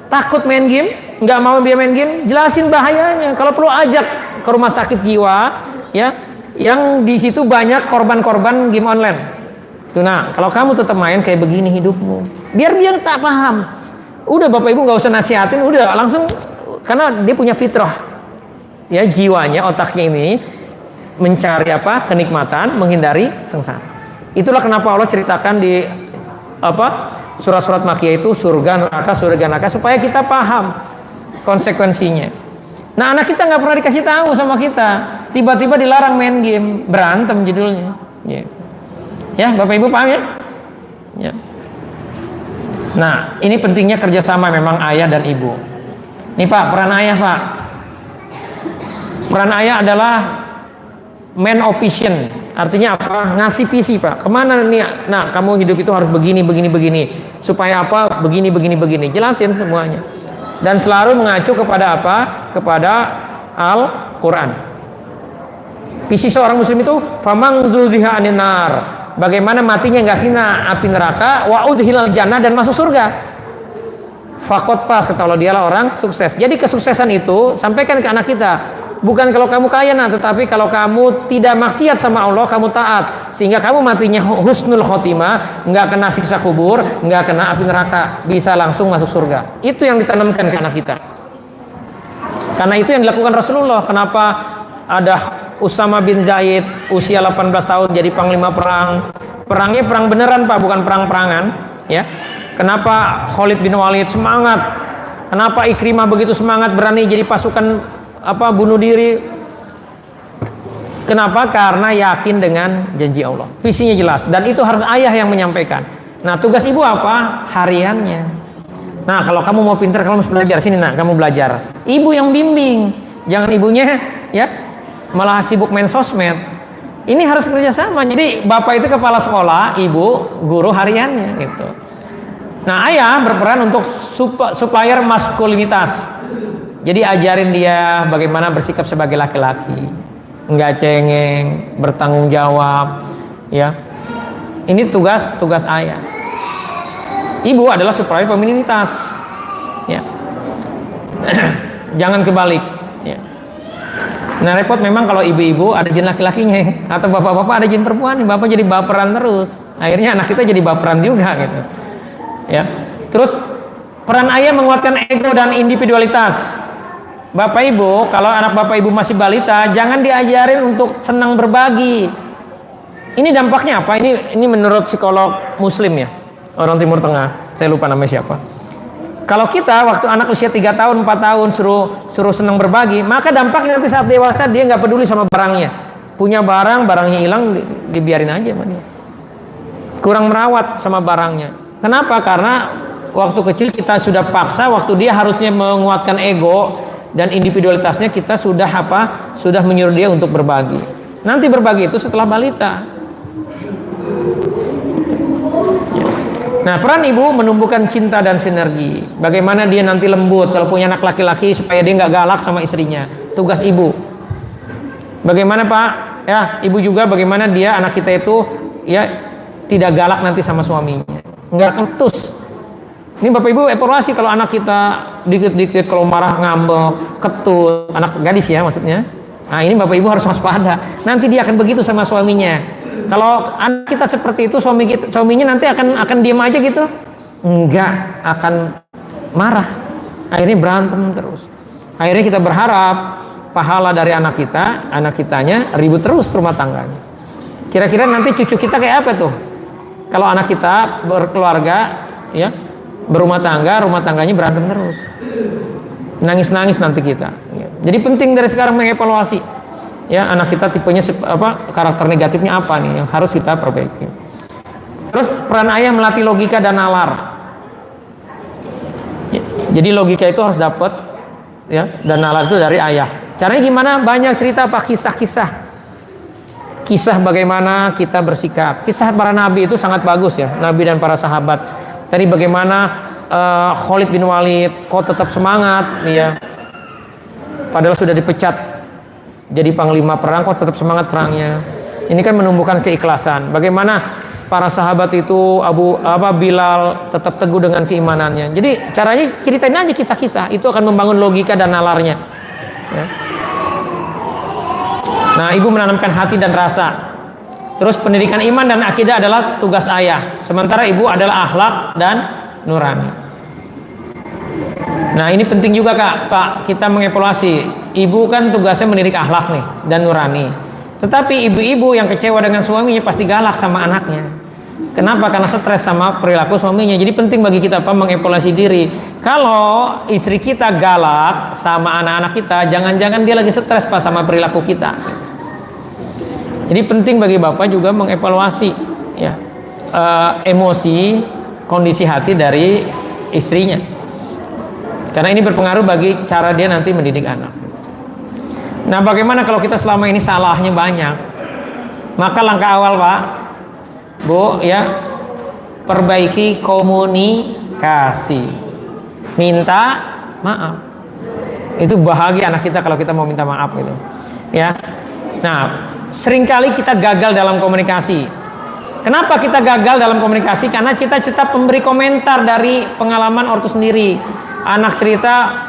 takut main game, nggak mau dia main game? Jelasin bahayanya. Kalau perlu ajak ke rumah sakit jiwa, ya, yang di situ banyak korban-korban game online. Tuh, nah, kalau kamu tetap main kayak begini hidupmu, biar dia tak paham. Udah Bapak Ibu nggak usah nasihatin, udah langsung, karena dia punya fitrah, ya, jiwanya, otaknya ini mencari apa? Kenikmatan, menghindari sengsara. Itulah kenapa Allah ceritakan di surat-surat Makkiyah itu surga neraka, supaya kita paham konsekuensinya. Nah anak kita nggak pernah dikasih tahu sama kita, tiba-tiba dilarang main game, berantem judulnya, ya Bapak Ibu paham, ya. Nah ini pentingnya kerjasama memang ayah dan ibu. Nih Pak, peran ayah, Pak. Peran ayah adalah man of vision. Artinya apa? Ngasih visi, Pak. Kemana nih? Nah, kamu hidup itu harus begini, begini, begini. Supaya apa? Begini, begini, begini. Jelasin semuanya. Dan selalu mengacu kepada apa? Kepada Al-Quran. Visi seorang muslim itu famang zuziha anin nar. Bagaimana matinya nggak sina api neraka, wa udhilal jannah, dan masuk surga. Fakot fas, kalau dialah orang sukses. Jadi kesuksesan itu sampaikan ke anak kita. Bukan kalau kamu kaya, nah, tetapi kalau kamu tidak maksiat sama Allah, kamu taat, sehingga kamu matinya husnul khotimah, nggak kena siksa kubur, nggak kena api neraka, bisa langsung masuk surga. Itu yang ditanamkan ke anak kita. Karena itu yang dilakukan Rasulullah. Kenapa ada Usama bin Zaid usia 18 tahun jadi panglima perang? Perangnya perang beneran, Pak, bukan perang-perangan, ya. Kenapa Khalid bin Walid semangat? Kenapa Ikrimah begitu semangat berani jadi pasukan bunuh diri? Kenapa? Karena yakin dengan janji Allah, visinya jelas, dan itu harus ayah yang menyampaikan. Nah, tugas ibu apa? Hariannya. Nah, kalau kamu mau pintar, kalau mau belajar, sini nak, kamu belajar. Ibu yang bimbing, jangan ibunya ya malah sibuk main sosmed. Ini harus kerjasama. Jadi bapak itu kepala sekolah, ibu guru hariannya gitu. Nah, ayah berperan untuk supplier maskulinitas. Jadi ajarin dia bagaimana bersikap sebagai laki-laki, nggak cengeng, bertanggung jawab, ya. Ini tugas ayah. Ibu adalah supplier feminitas, ya. Jangan kebalik, ya. Nah, repot memang kalau ibu-ibu ada jin laki-lakinya, atau bapak-bapak ada jin perempuan, bapak jadi baperan terus. Akhirnya anak kita jadi baperan juga, gitu, ya. Terus peran ayah menguatkan ego dan individualitas. Bapak ibu, kalau anak bapak ibu masih balita, jangan diajarin untuk senang berbagi. Ini dampaknya apa? Ini menurut psikolog muslim, ya, orang Timur Tengah, saya lupa namanya siapa. Kalau kita waktu anak usia 3 tahun, 4 tahun suruh senang berbagi, maka dampaknya nanti saat dewasa dia nggak peduli sama barangnya. Punya barangnya hilang, dibiarin aja sama dia. Kurang merawat sama barangnya. Kenapa? Karena waktu kecil kita sudah paksa, waktu dia harusnya menguatkan ego dan individualitasnya, kita sudah menyuruh dia untuk berbagi. Nanti berbagi itu setelah balita. Nah, peran ibu menumbuhkan cinta dan sinergi. Bagaimana dia nanti lembut kalau punya anak laki-laki supaya dia nggak galak sama istrinya. Tugas ibu. Bagaimana, Pak? Ya, ibu juga bagaimana dia anak kita itu ya tidak galak nanti sama suaminya, nggak ketus. Ini Bapak Ibu evaluasi kalau anak kita dikit-dikit kalau marah ngambek, ketut, anak gadis ya maksudnya. Nah, ini Bapak Ibu harus waspada. Nanti dia akan begitu sama suaminya. Kalau anak kita seperti itu, suaminya nanti akan diam aja gitu? Enggak, akan marah. Akhirnya berantem terus. Akhirnya kita berharap pahala dari anak kitanya ribut terus rumah tangganya. Kira-kira nanti cucu kita kayak apa tuh? Kalau anak kita berkeluarga, ya, berumah tangganya berantem terus, nangis nanti kita, ya. Jadi penting dari sekarang mengevaluasi, ya, anak kita tipenya karakter negatifnya apa nih yang harus kita perbaiki. Terus peran ayah melatih logika dan nalar, ya, jadi logika itu harus dapat, ya, dan nalar itu dari ayah. Caranya gimana? Banyak cerita, Pak, kisah bagaimana kita bersikap. Kisah para nabi itu sangat bagus, ya, nabi dan para sahabat. Tadi bagaimana Khalid bin Walid kok tetap semangat, ya, padahal sudah dipecat jadi panglima perang, kok tetap semangat perangnya. Ini kan menumbuhkan keikhlasan. Bagaimana para sahabat itu Bilal tetap teguh dengan keimanannya. Jadi caranya ceritain aja kisah-kisah, itu akan membangun logika dan nalarnya, ya. Nah, ibu menanamkan hati dan rasa. Terus pendidikan iman dan akidah adalah tugas ayah, sementara ibu adalah akhlak dan nurani. Nah, ini penting juga, Pak, kita mengevaluasi. Ibu kan tugasnya mendidik akhlak nih dan nurani. Tetapi ibu-ibu yang kecewa dengan suaminya pasti galak sama anaknya. Kenapa? Karena stres sama perilaku suaminya. Jadi penting bagi kita, Pak, mengevaluasi diri. Kalau istri kita galak sama anak-anak kita, jangan-jangan dia lagi stres, Pak, sama perilaku kita. Jadi penting bagi bapak juga mengevaluasi, ya, emosi, kondisi hati dari istrinya, karena ini berpengaruh bagi cara dia nanti mendidik anak. Nah, bagaimana kalau kita selama ini salahnya banyak? Maka langkah awal, Pak, Bu, ya, perbaiki komunikasi. Minta maaf. Itu bahagia anak kita kalau kita mau minta maaf gitu. Ya. Nah, seringkali kita gagal dalam komunikasi. Kenapa kita gagal dalam komunikasi? Karena kita tetap memberi komentar dari pengalaman ortu sendiri. Anak cerita,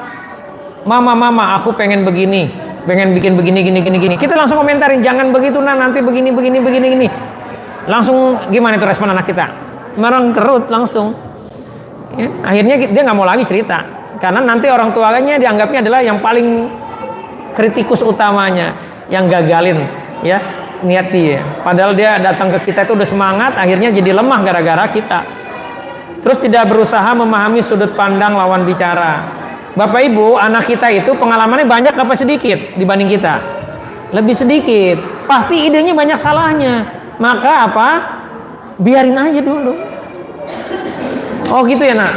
mama, aku pengen begini, pengen bikin begini, gini. Kita langsung komentarin, jangan begitu, nah nanti begini. Langsung gimana itu respon anak kita? Merang kerut langsung. Ya, akhirnya dia nggak mau lagi cerita, karena nanti orang tuanya dianggapnya adalah yang paling kritikus utamanya, yang gagalin, ya. Niat dia, padahal dia datang ke kita itu udah semangat, akhirnya jadi lemah gara-gara kita. Terus tidak berusaha memahami sudut pandang lawan bicara. Bapak Ibu, anak kita itu pengalamannya banyak apa sedikit dibanding kita? Lebih sedikit. Pasti idenya banyak salahnya. Maka apa? Biarin aja dulu. Oh gitu ya, Nak?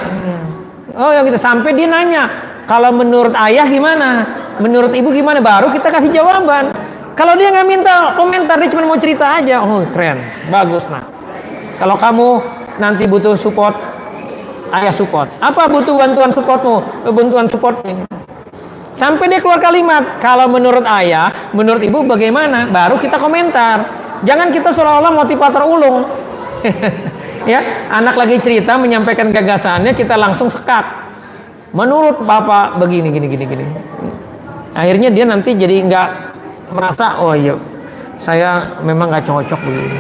Oh ya gitu. Sampai dia nanya, kalau menurut ayah gimana? Menurut ibu gimana? Baru kita kasih jawaban. Kalau dia nggak minta komentar, dia cuma mau cerita aja. Oh keren, bagus. Nah, kalau kamu nanti butuh support, ayah support. Apa butuh bantuan supportmu? Bantuan supportnya. Sampai dia keluar kalimat, kalau menurut ayah, menurut ibu bagaimana? Baru kita komentar. Jangan kita seolah-olah motivator ulung. Ya, anak lagi cerita menyampaikan gagasannya, kita langsung sekat. Menurut bapak begini, gini. Akhirnya dia nanti jadi nggak merasa, oh iya, saya memang nggak cocok begini.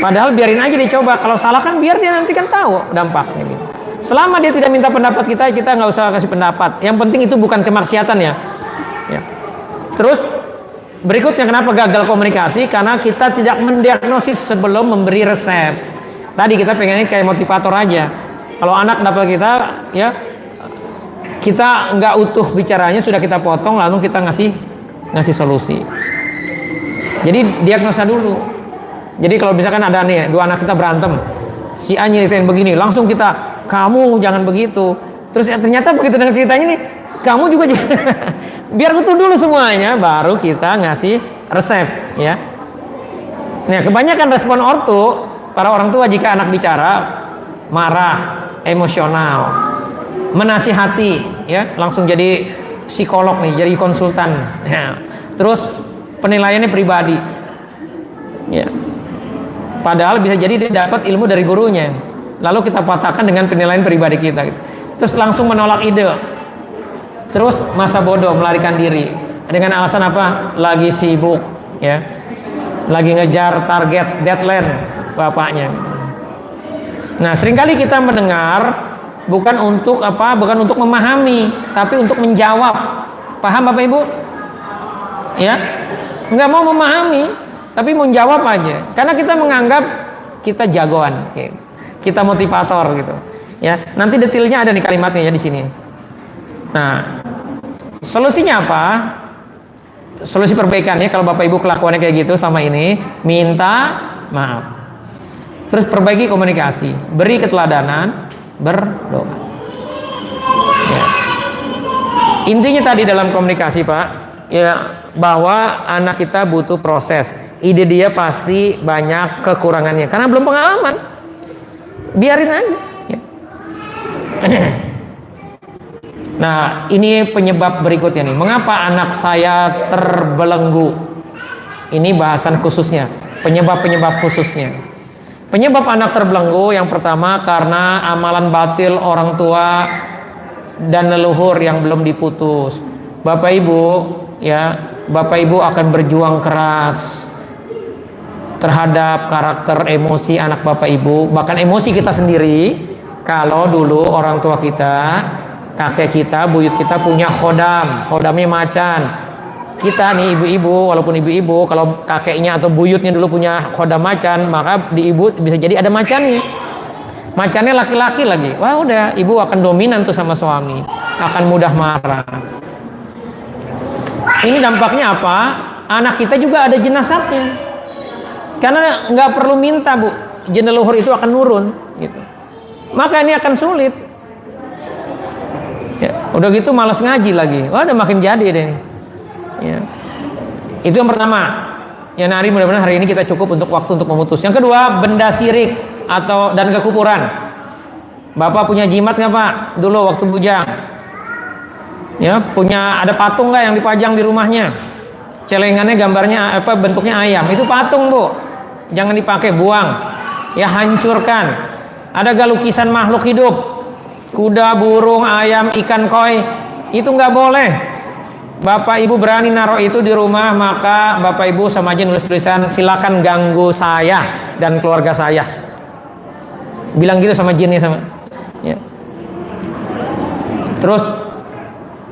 Padahal biarin aja dicoba. Kalau salah kan biar dia nanti kan tahu dampaknya gitu. Selama dia tidak minta pendapat kita nggak usah kasih pendapat. Yang penting itu bukan kemaksiatan ya. Terus berikutnya kenapa gagal komunikasi? Karena kita tidak mendiagnosis sebelum memberi resep. Tadi kita pengennya kayak motivator aja. Kalau anak dapat kita, ya kita nggak utuh bicaranya, sudah kita potong lalu kita ngasih solusi. Jadi diagnosa dulu. Jadi kalau misalkan ada nih dua anak kita berantem, si A nyeritain begini, langsung kita, kamu jangan begitu. Terus ternyata begitu dengan ceritanya nih, kamu juga biar utuh dulu semuanya, baru kita ngasih resep, ya. Nah, kebanyakan respon ortu para orang tua jika anak bicara marah, emosional, menasihati, ya, langsung jadi psikolog nih, jadi konsultan. Ya. Terus penilaiannya pribadi, ya. Padahal bisa jadi dia dapat ilmu dari gurunya, lalu kita patahkan dengan penilaian pribadi kita. Terus langsung menolak ide. Terus masa bodoh, melarikan diri dengan alasan apa? Lagi sibuk, ya. Lagi ngejar target, deadline bapaknya. Nah, seringkali kita mendengar bukan untuk apa? Bukan untuk memahami, tapi untuk menjawab. Paham Bapak Ibu? Ya, nggak mau memahami, tapi mau jawab aja. Karena kita menganggap kita jagoan, kita motivator gitu. Ya, nanti detailnya ada di kalimatnya ya di sini. Nah, solusinya apa? Solusi perbaikannya kalau Bapak Ibu kelakuannya kayak gitu selama ini, minta maaf. Terus perbaiki komunikasi, beri keteladanan, berdoa. Ya. Intinya tadi dalam komunikasi, Pak, ya, bahwa anak kita butuh proses. Ide dia pasti banyak kekurangannya karena belum pengalaman. Biarin aja. Ya. Nah, ini penyebab berikutnya nih. Mengapa anak saya terbelenggu? Ini bahasan khususnya. Penyebab-penyebab khususnya. Penyebab anak terbelenggu yang pertama karena amalan batil orang tua dan leluhur yang belum diputus. Bapak Ibu, ya, Bapak Ibu akan berjuang keras terhadap karakter emosi anak Bapak Ibu, bahkan emosi kita sendiri. Kalau dulu orang tua kita, kakek kita, buyut kita punya khodamnya macan. Kita nih ibu-ibu, walaupun ibu-ibu, kalau kakeknya atau buyutnya dulu punya khodam macan, maka di ibu bisa jadi ada macannya. Macannya laki-laki lagi. Wah udah, ibu akan dominan tuh sama suami, akan mudah marah. Ini dampaknya apa? Anak kita juga ada jenazahnya. Karena nggak perlu minta, Bu, jin leluhur itu akan nurun, gitu. Maka ini akan sulit. Ya, udah gitu malas ngaji lagi. Wah, udah makin jadi deh. Ya. Itu yang pertama. Ya Nari, mudah-mudahan hari ini kita cukup untuk waktu untuk memutus. Yang kedua, benda sirik dan kekufuran. Bapak punya jimat nggak Pak? Dulu waktu bujang. Ya, ada patung nggak yang dipajang di rumahnya? Celengannya gambarnya bentuknya ayam. Itu patung, Bu. Jangan dipakai, buang. Ya, hancurkan. Ada gak lukisan makhluk hidup? Kuda, burung, ayam, ikan koi. Itu nggak boleh. Bapak Ibu berani naruh itu di rumah, maka Bapak Ibu sama aja nulis tulisan silakan ganggu saya dan keluarga saya. Bilang gitu sama jinnya sama. Ya. Terus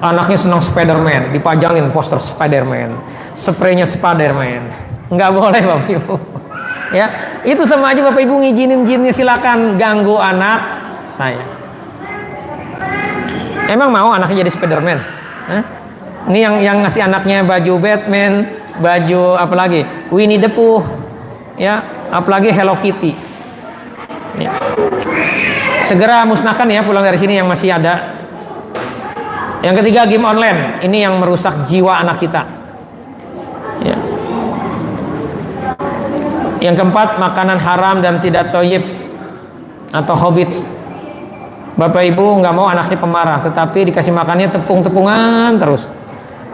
anaknya senang Spiderman, dipajangin poster Spiderman, spraynya Spiderman. Nggak boleh Bapak Ibu. Ya, itu sama aja Bapak Ibu ngizinin jinnya silakan ganggu anak saya. Emang mau anaknya jadi Spiderman? Hah? Ini yang ngasih anaknya baju Batman, baju apa lagi? Winnie the Pooh, ya, apalagi Hello Kitty. Ya. Segera musnahkan ya pulang dari sini yang masih ada. Yang ketiga, game online. Ini yang merusak jiwa anak kita. Ya. Yang keempat, makanan haram dan tidak thayyib atau hobbits. Bapak Ibu nggak mau anaknya pemarah, tetapi dikasih makannya tepung-tepungan terus.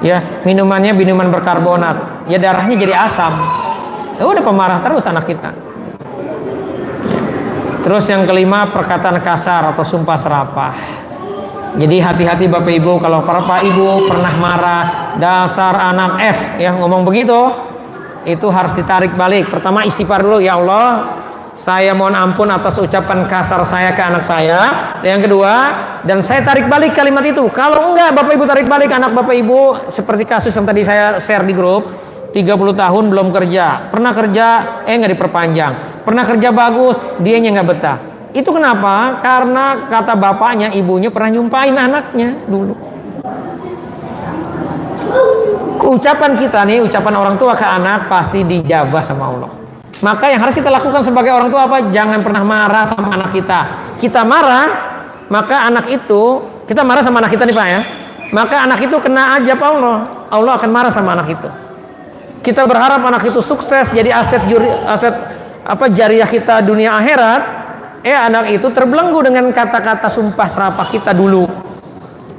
Ya, minumannya minuman berkarbonat. Ya, darahnya jadi asam. Ya udah pemarah terus anak kita. Ya. Terus yang kelima, perkataan kasar atau sumpah serapah. Jadi hati-hati Bapak Ibu kalau Bapak Ibu pernah marah, dasar anak es, ya ngomong begitu, itu harus ditarik balik. Pertama istighfar dulu, ya Allah, saya mohon ampun atas ucapan kasar saya ke anak saya. Dan yang kedua, dan saya tarik balik kalimat itu. Kalau enggak Bapak Ibu tarik balik anak Bapak Ibu, seperti kasus yang tadi saya share di grup, 30 tahun belum kerja, pernah kerja nggak diperpanjang, pernah kerja bagus, dianya nggak betah. Itu kenapa? Karena kata bapaknya, ibunya pernah nyumpain anaknya dulu. Ucapan kita nih, ucapan orang tua ke anak pasti dijabah sama Allah. Maka yang harus kita lakukan sebagai orang tua apa? Jangan pernah marah sama anak kita. Kita marah, maka anak itu, kita marah sama anak kita nih Pak ya, maka anak itu kena ajab Allah. Allah akan marah sama anak itu. Kita berharap anak itu sukses jadi aset jariah kita dunia akhirat. Anak itu terbelenggu dengan kata-kata sumpah serapah kita dulu,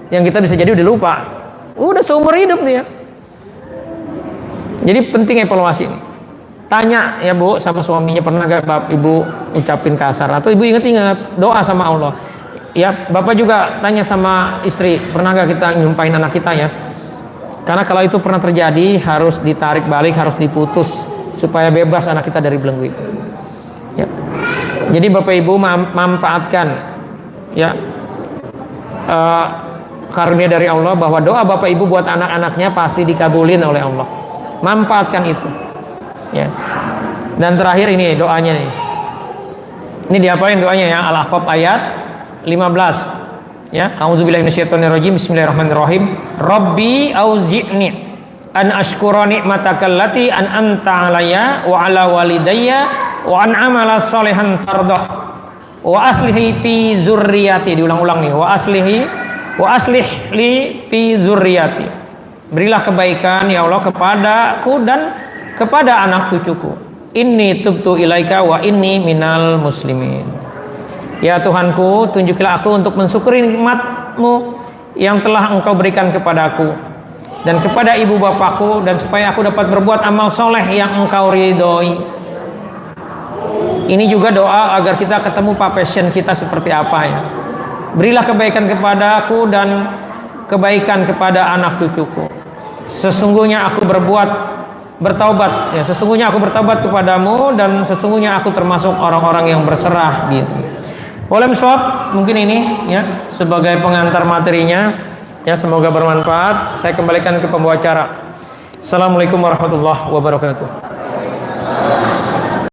yang kita bisa jadi udah lupa, udah seumur hidup dia. Jadi penting evaluasi ini. Tanya ya Bu sama suaminya, pernah gak Bapak Ibu ucapin kasar? Atau Ibu ingat-ingat doa sama Allah. Ya Bapak juga tanya sama istri, pernah gak kita nyumpain anak kita ya? Karena kalau itu pernah terjadi, harus ditarik balik, harus diputus supaya bebas anak kita dari belenggu itu. Ya. Jadi Bapak Ibu manfaatkan ya karunia dari Allah bahwa doa Bapak Ibu buat anak-anaknya pasti dikabulin oleh Allah. Manfaatkan itu. Ya. Dan terakhir ini doanya nih. Ini diapain doanya ya? Al-Ahqaf ayat 15. Ya, a'udzubillahi minasyaitonirrajim. Bismillahirrahmanirrahim. Rabbi auzi'ni an ashkura ni'mataka allati an'amta 'alayya wa 'ala walidayya wa an amala sholihan tardah wa aslihi fi dzurriyyati. Diulang-ulang nih. Wa aslih li fi dzurriyyati. Berilah kebaikan ya Allah kepadaku dan kepada anak cucuku. Inni tubtu ilaika wa inni minal muslimin. Ya Tuhanku, tunjukilah aku untuk mensyukuri nikmat-Mu yang telah Engkau berikan kepadaku dan kepada ibu bapakku, dan supaya aku dapat berbuat amal soleh yang Engkau ridhoi. Ini juga doa agar kita ketemu passion kita seperti apa ya. Berilah kebaikan kepadaku dan kebaikan kepada anak cucuku. Sesungguhnya aku bertaubat ya, sesungguhnya aku bertaubat kepadamu dan sesungguhnya aku termasuk orang-orang yang berserah gitu. Oleh shop mungkin ini ya sebagai pengantar materinya ya, semoga bermanfaat. Saya kembalikan ke pembawa acara. Assalamualaikum warahmatullahi wabarakatuh.